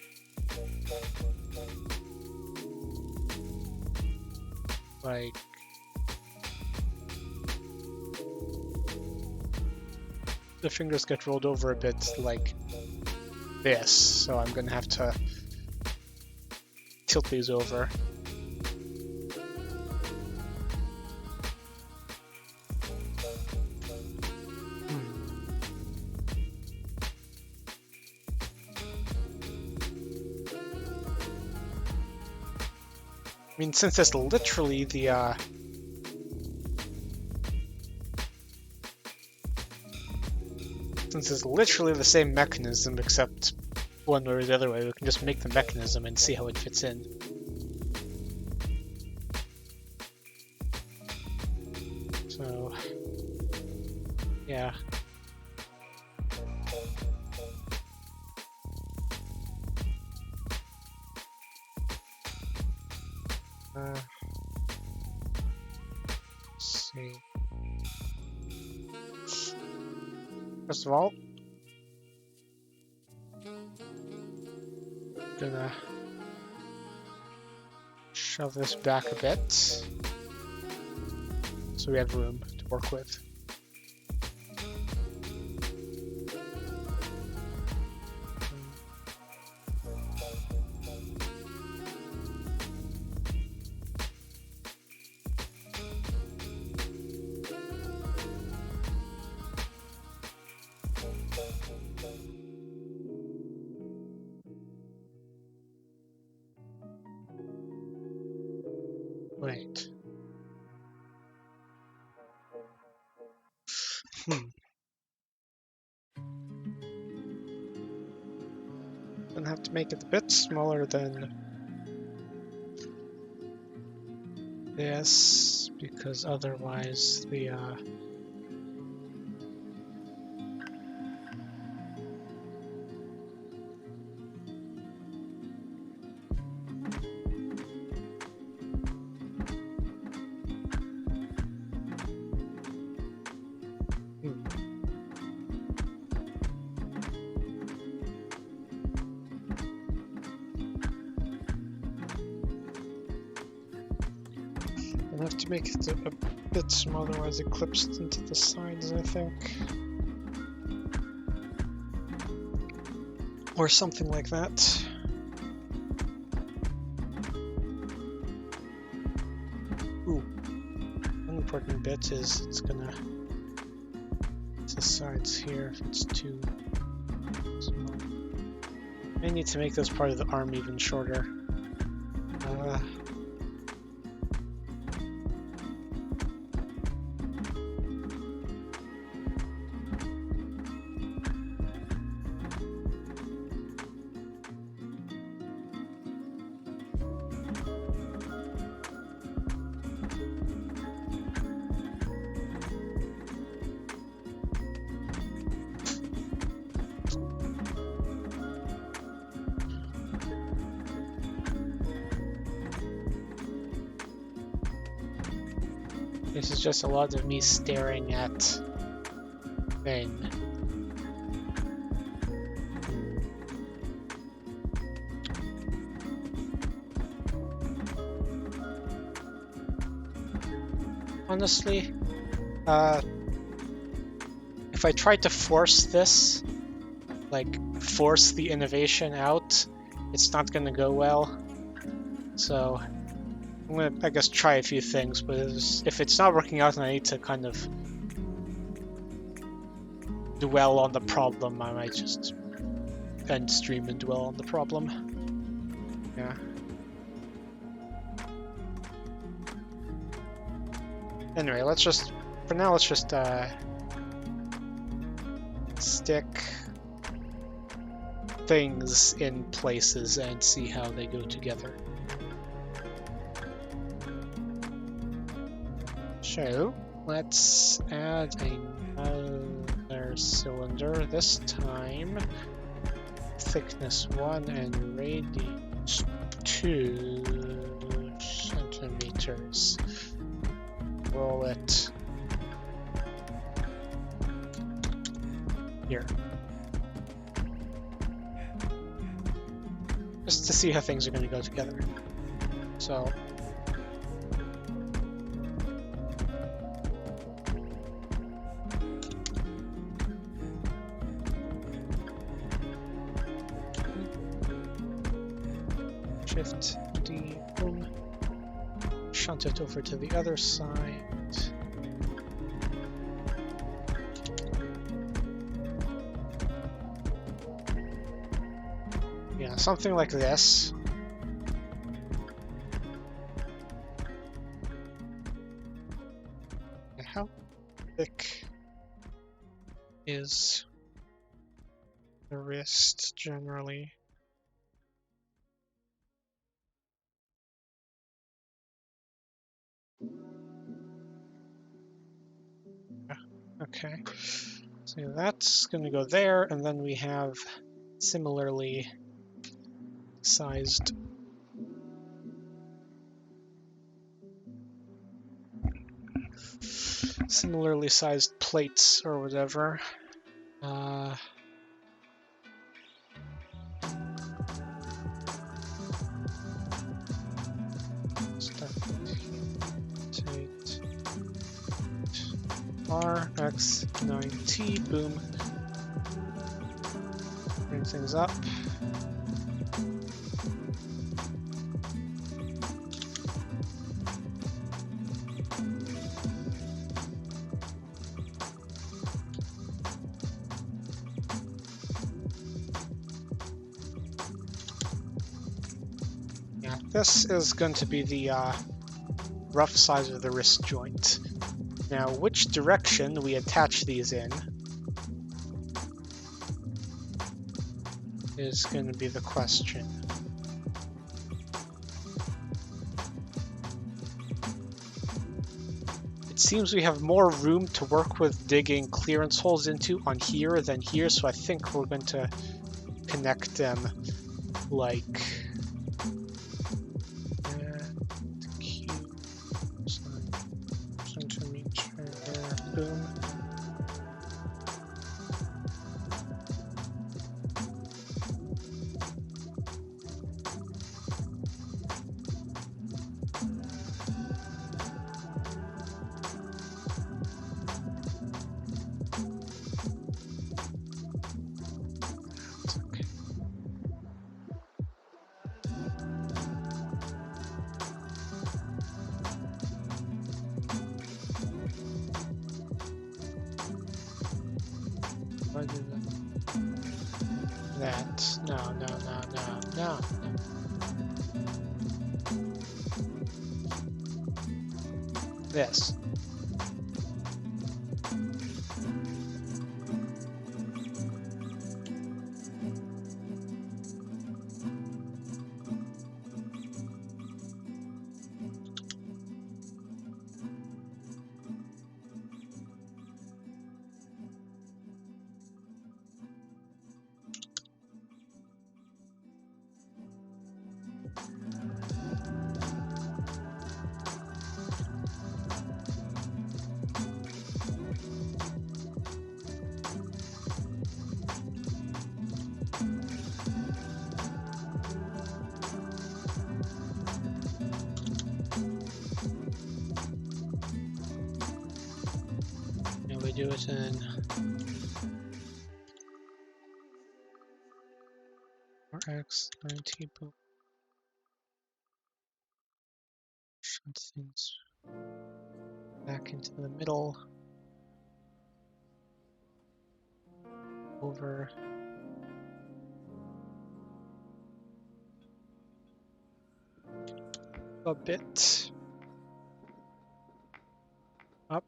the fingers get rolled over a bit like this, so I'm gonna have to tilt these over. I mean, since it's literally the same mechanism, except one or the other way, we can just make the mechanism and see how it fits in. So, yeah. Let's see. First of all, gonna shove this back a bit so we have room to work with. Wait. Gonna have to make it a bit smaller than this, because otherwise the I have to make it a bit smaller, otherwise it clips into the sides, I think. Or something like that. Ooh. One important bit is it's the sides here if it's too small. I need to make this part of the arm even shorter. This is just a lot of me staring at thing. honestly. If I tried to force this, like force the innovation out, it's not gonna go well. So I'm gonna, I guess, try a few things, but if it's not working out and I need to kind of dwell on the problem, I might just end stream and dwell on the problem. Yeah. Anyway, for now, let's just stick things in places and see how they go together. So, let's add another cylinder, this time thickness 1 and radius 2 centimeters. Roll it here. Just to see how things are going to go together. So, Shift D, boom. Shunt it over to the other side. Yeah, something like this. How thick is the wrist generally? Okay, so that's going to go there, and then we have similarly sized plates or whatever. RX9T, boom. Bring things up. Yeah, this is going to be the rough size of the wrist joint. Now, which direction we attach these in is going to be the question. It seems we have more room to work with digging clearance holes into on here than here, so I think we're going to connect them like centimeter, boom. That. No. This. do it in RX 90, but shut things back into the middle. Over. A bit. Up.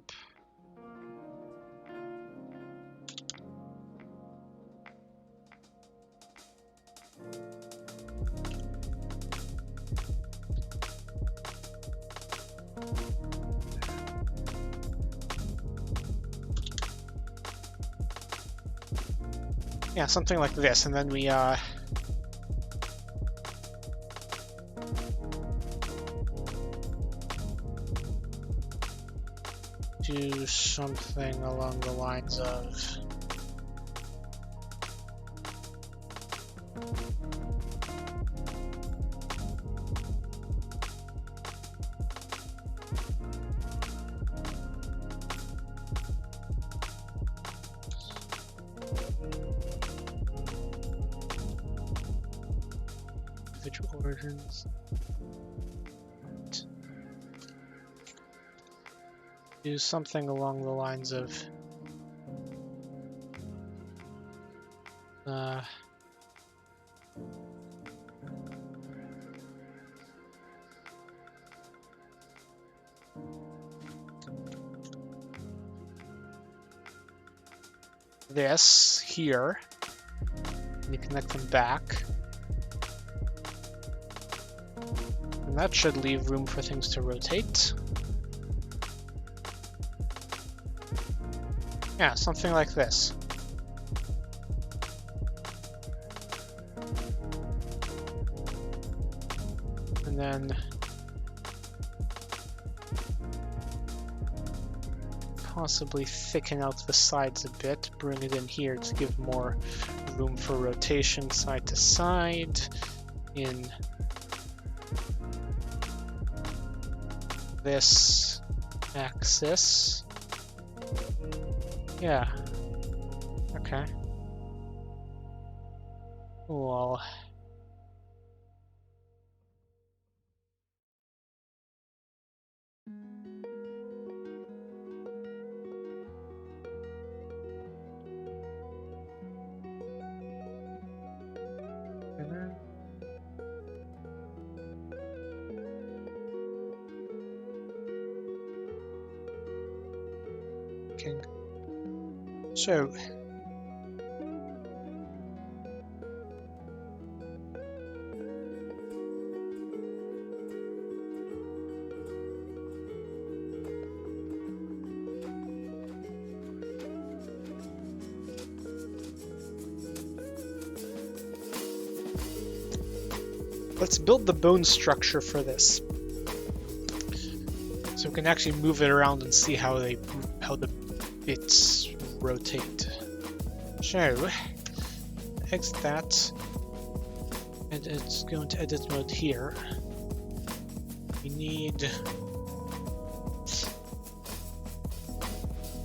Yeah, something like this, and then we do something along the lines of individual origins. Do something along the lines of this here. You connect them back. And that should leave room for things to rotate. Yeah, something like this. And then possibly thicken out the sides a bit, bring it in here to give more room for rotation side to side in this axis. Yeah. Okay. Cool. Okay. So let's build the bone structure for this, so we can actually move it around and see how the bits rotate. So exit that, and it's going to edit mode here. We need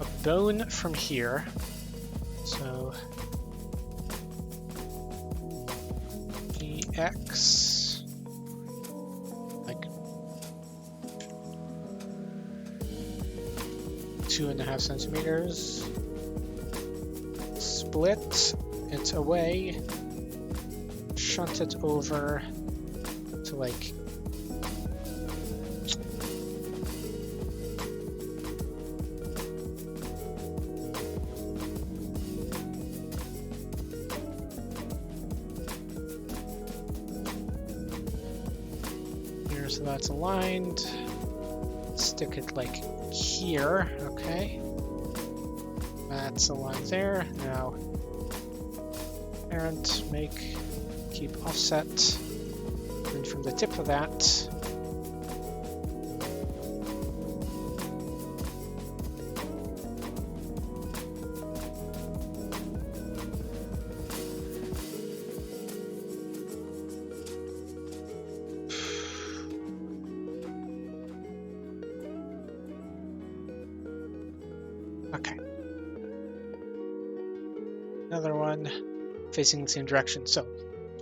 a bone from here, so EX, like 2.5 centimeters. Split it away, shunt it over to like here, so that's aligned. Stick it like here, okay. That's aligned there. Now, parent, make, keep offset, and from the tip of that, okay. another one facing the same direction. So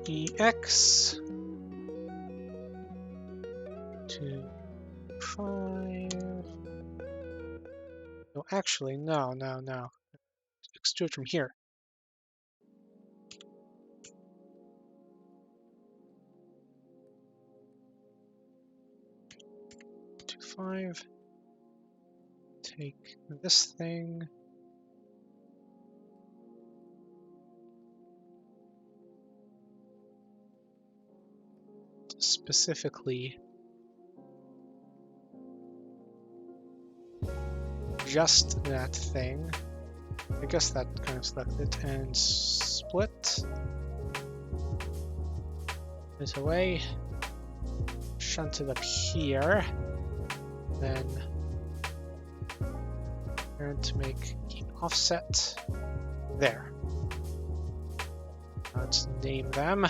EX 2, 5. No, actually, no. Extrude from here. 2, 5. Take this thing. Specifically, just that thing. I guess that kind of selected and split it away. Shunt it up here. Then parent keep offset there. Let's name them.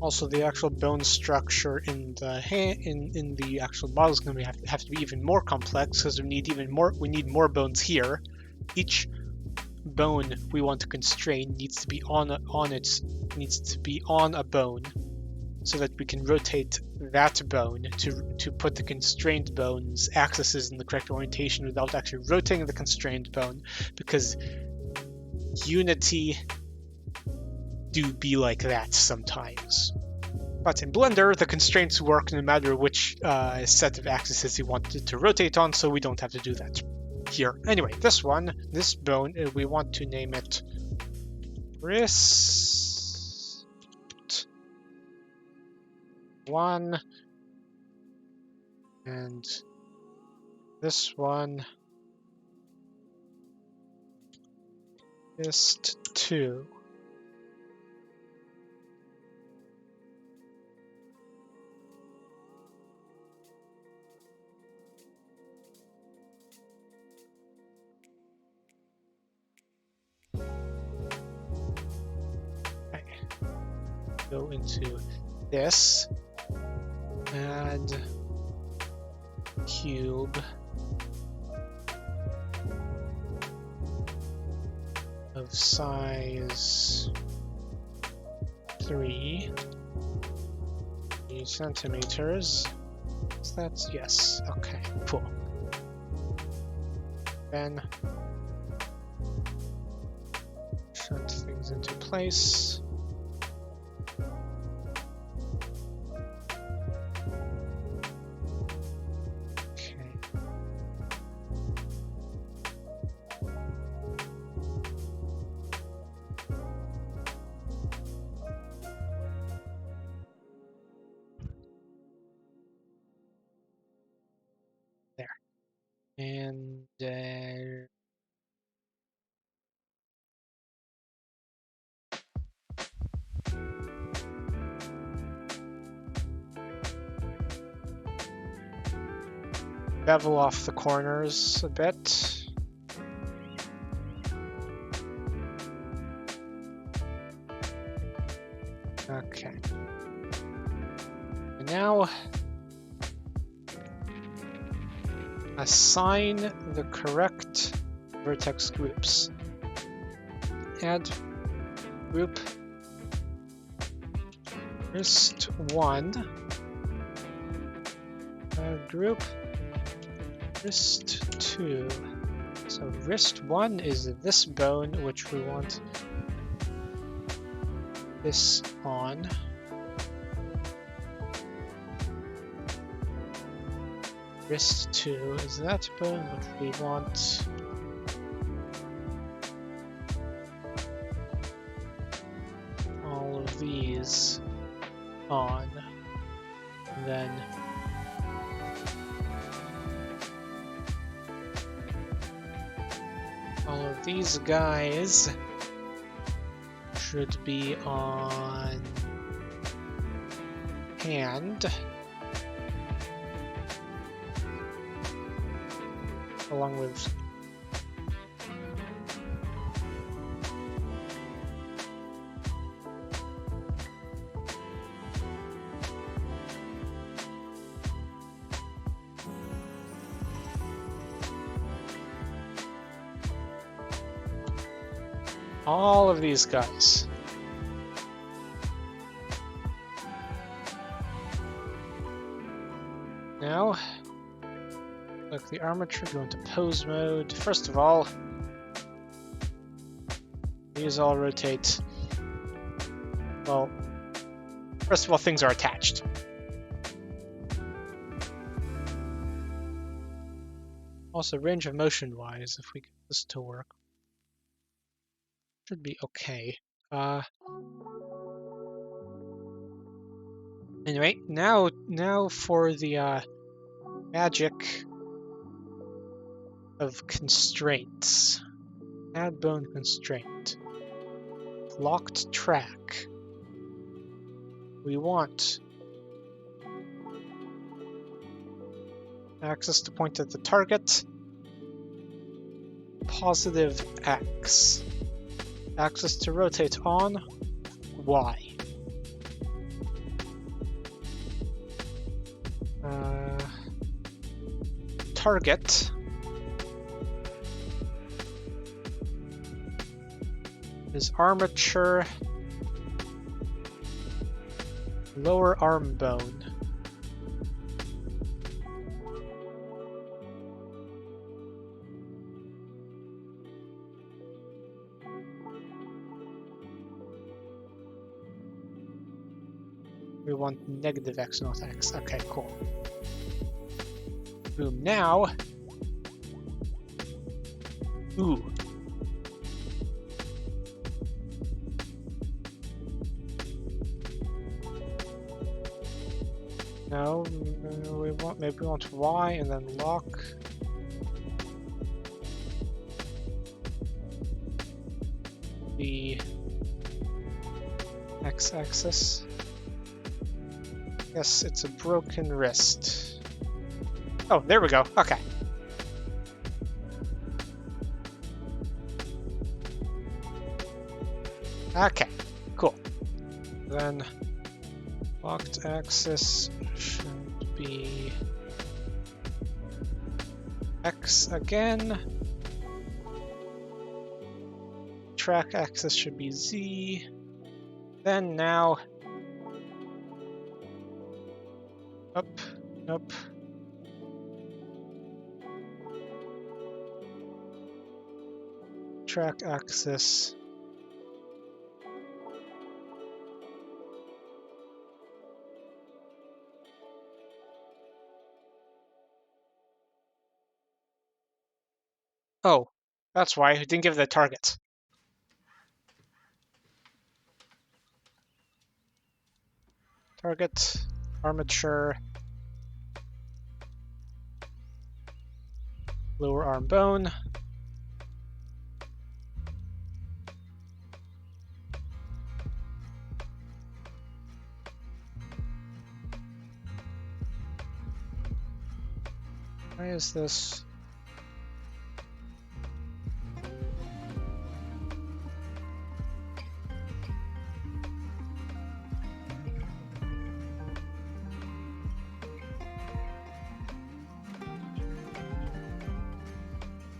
Also, the actual bone structure in the in the actual model is going to have to be even more complex because we need more bones here. Each bone we want to constrain needs to be on a bone, so that we can rotate that bone to put the constrained bone's axes in the correct orientation without actually rotating the constrained bone, because Unity do be like that sometimes. But in Blender, the constraints work no matter which set of axes you want it to rotate on, so we don't have to do that here. Anyway, this bone, we want to name it wrist 1, and this one wrist 2. Go into this, add cube of size 3 centimeters. So that's yes. Okay, cool. Then shunt things into place. And bevel off the corners a bit. Okay. And now assign the correct vertex groups. Add group wrist 1. Group wrist 2. So wrist 1 is this bone, which we want this on. Wrist 2 is that bone, which we want all of these on. And then all of these guys should be on hand, along with All of these guys. Now, look, the armature, go into pose mode. First of all, these all rotate. Well, first of all, things are attached. Also, range of motion wise, if we get this to work, should be okay. Anyway, now for the magic of constraints. Add bone constraint. Locked track. We want axis to point at the target. Positive X. Axis to rotate on Y. Target is armature, lower arm bone. We want negative X, not X. Okay, cool. Boom. Now, ooh. No, maybe we want Y and then lock. The X-axis. Yes, it's a broken wrist. Oh, there we go. Okay. Okay, cool. Then locked axis should be X again. Track axis should be Z. Then now up, up. Track axis. Oh, that's why I didn't give it a target. Target, armature, lower arm bone. Why is this?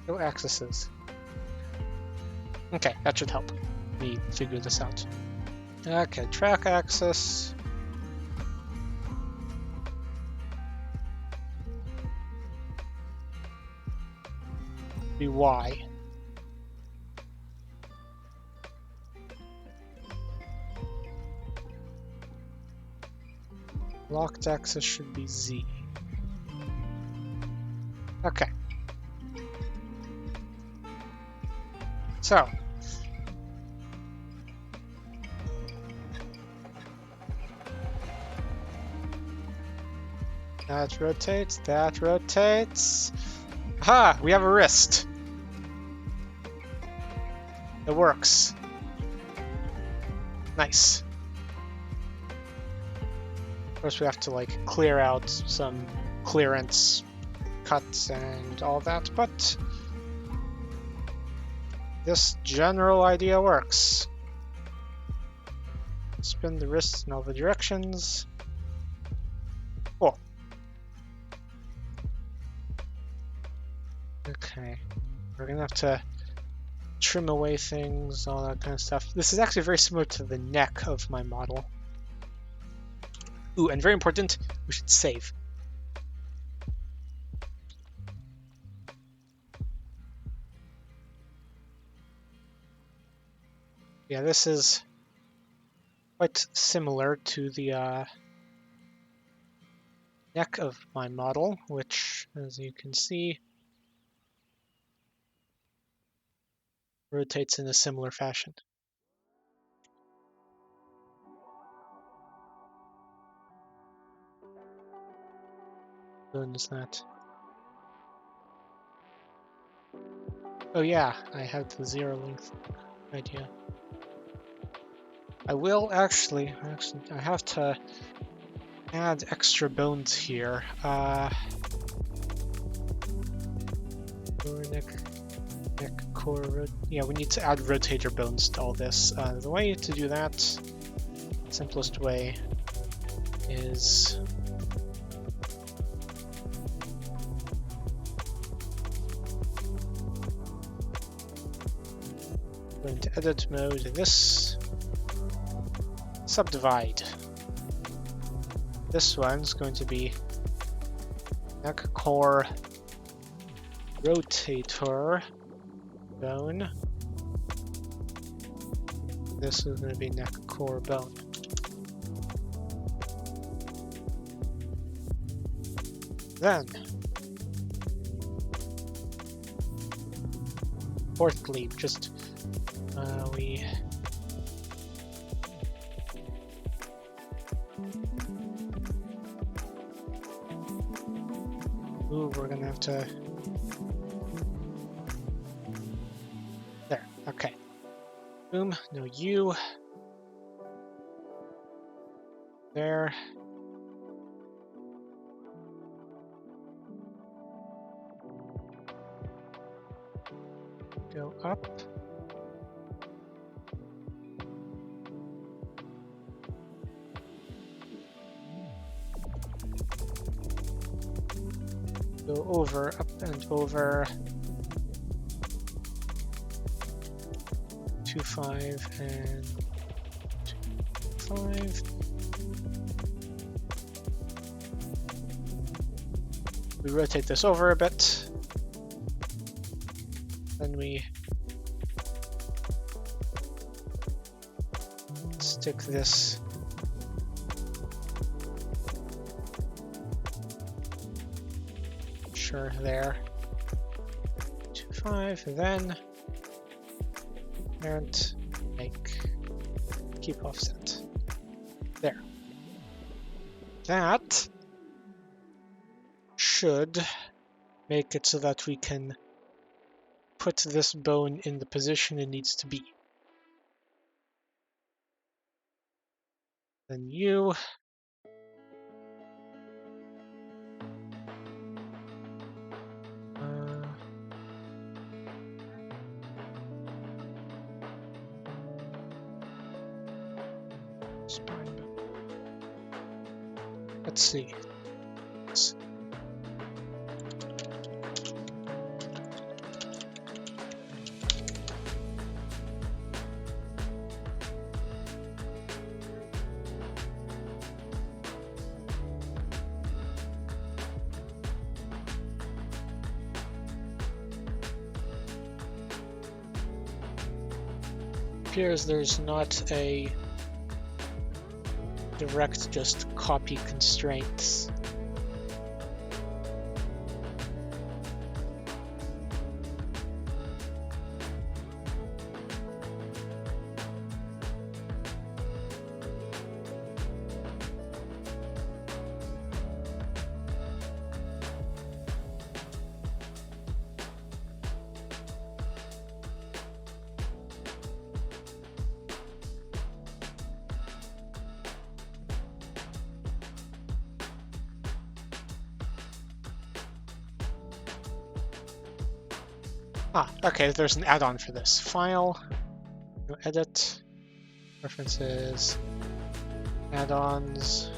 No axes. Okay, that should help me figure this out. Okay, track axis. Be Y. Locked axis should be Z. Okay. So. That rotates, that rotates. Aha! We have a wrist. It works. Nice. Of course, we have to like clear out some clearance cuts and all that, but this general idea works. Spin the wrist in all the directions. Cool. Okay, we're gonna have to trim away things, all that kind of stuff. This is actually very similar to the neck of my model. Ooh, and very important, we should save. Yeah, this is quite similar to the neck of my model, which, as you can see, rotates in a similar fashion. When is that? Oh yeah, I have the zero length idea. I will actually, I have to add extra bones here. Neck, core, yeah, we need to add rotator bones to all this. The way to do that, simplest way, is go into edit mode, and this subdivide. This one's going to be neck core rotator bone. This is going to be neck core bone. Then, fourthly, just we we're gonna have to there. Okay. Boom. No U. There. Go up. Go over, up and over. 2.5 and 2.5. We rotate this over a bit. Then we stick this there. 2.5, then parent make keep offset. There. That should make it so that we can put this bone in the position it needs to be. Then you spine. Let's see. Appears there's not a direct just copy constraints. Okay, there's an add-on for this. File, edit, preferences, add-ons,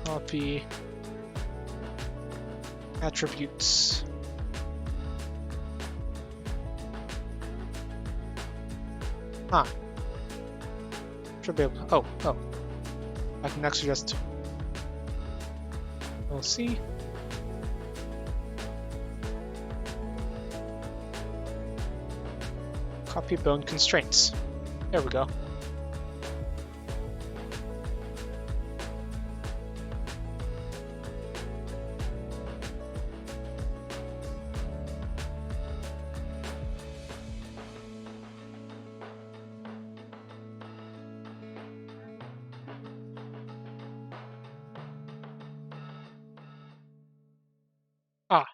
copy, attributes. Huh. Should be able to, oh. I can actually just, we'll see. Copy bone constraints. There we go. Ah,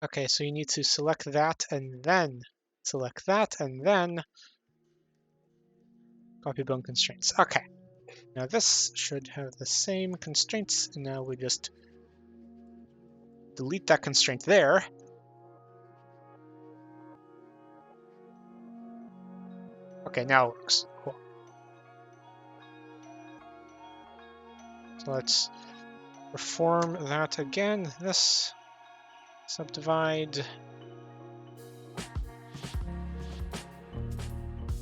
okay, so you need to select that and then select that and then copy bone constraints. Okay, now this should have the same constraints, and now we just delete that constraint there. Okay, now it works. Cool. So let's perform that again. This subdivide,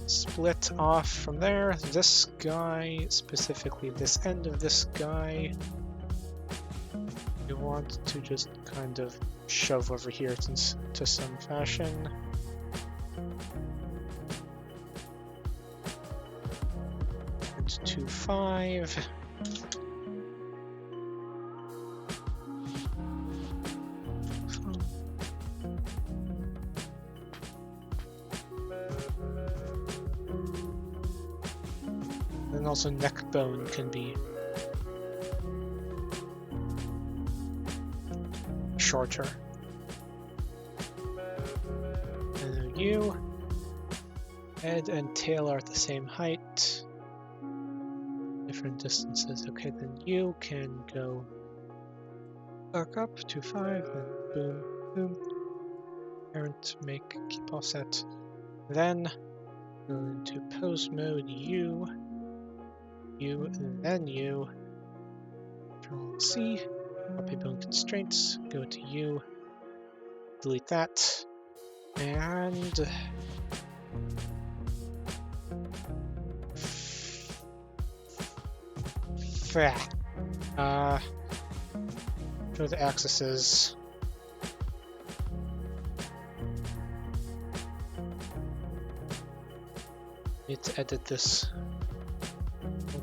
split off from there. This guy, specifically this end of this guy, you want to just kind of shove over here to some fashion. And 2, 5. And also neck bone can be shorter. And then you, head and tail are at the same height, different distances. Okay, then you can go back up to 5 and boom, boom. Parent, make, keep offset. Then go into pose mode, you, and then you. Control C, copy bone constraints, go to you, delete that, and show the axes. Need to edit this.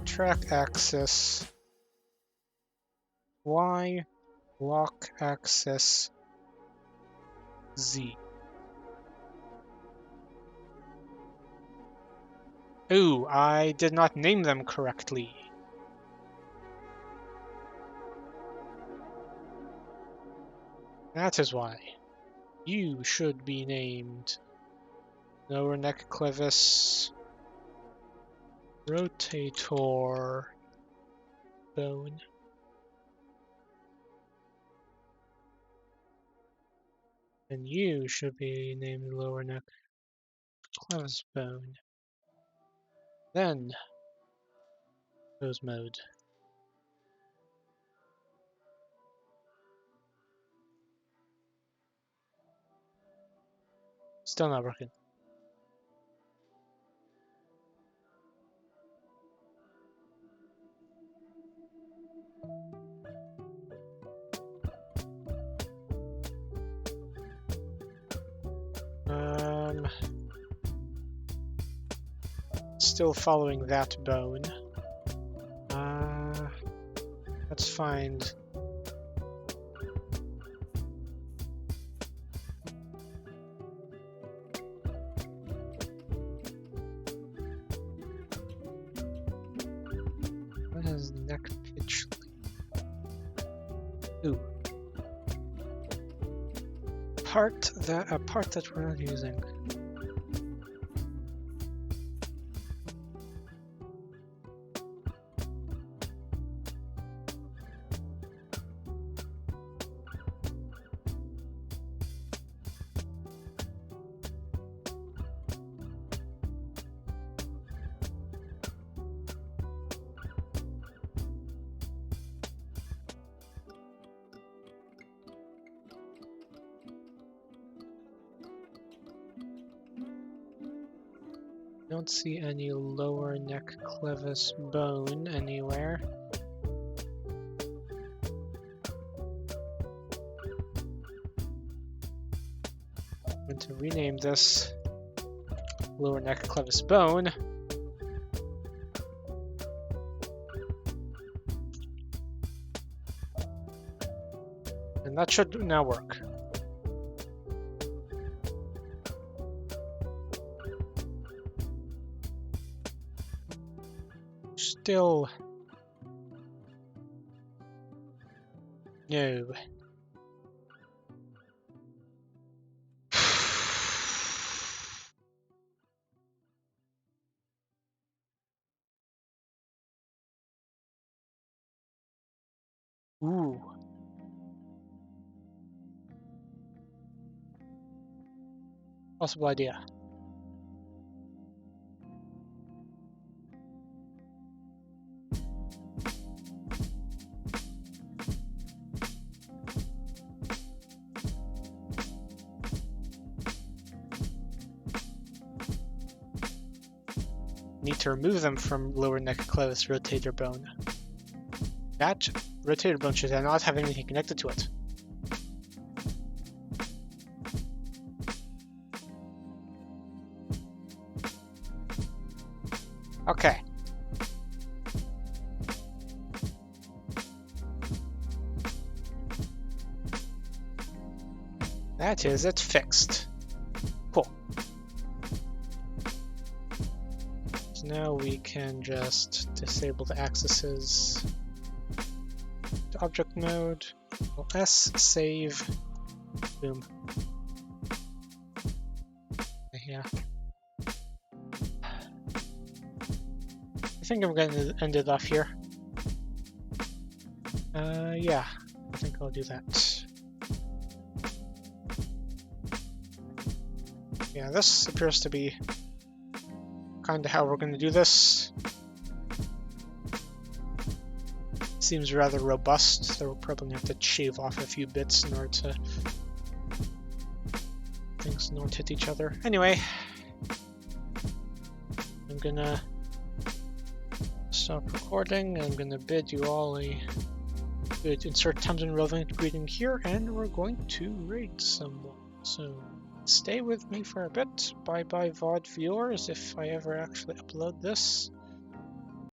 Track axis Y, walk axis Z. Ooh, I did not name them correctly. That is why. You should be named lower neck clevis rotator bone. And you should be named lower neck clevis bone. Then pose mode. Still not working. Still following that bone. Let's find what is neck pitch? Ooh. A part that we're not using. don't see any lower neck clevis bone anywhere. I'm going to rename this lower neck clevis bone. And that should now work. Still no. Ooh. Possible idea. Need to remove them from lower neck clevis rotator bone. That rotator bone should not have anything connected to it. Okay. That is it fixed. Cool. So now we can just disable the axes to object mode. S, save, boom. Yeah. I think I'm going to end it off here. Yeah, I think I'll do that. Yeah, this appears to be kind of how we're going to do this. Seems rather robust, so we're probably going to have to shave off a few bits in order to things not hit each other. Anyway, I'm gonna stop recording. I'm gonna bid you all a good insert times and relevant greeting here, and we're going to raid someone. So stay with me for a bit. Bye bye VOD viewers if I ever actually upload this.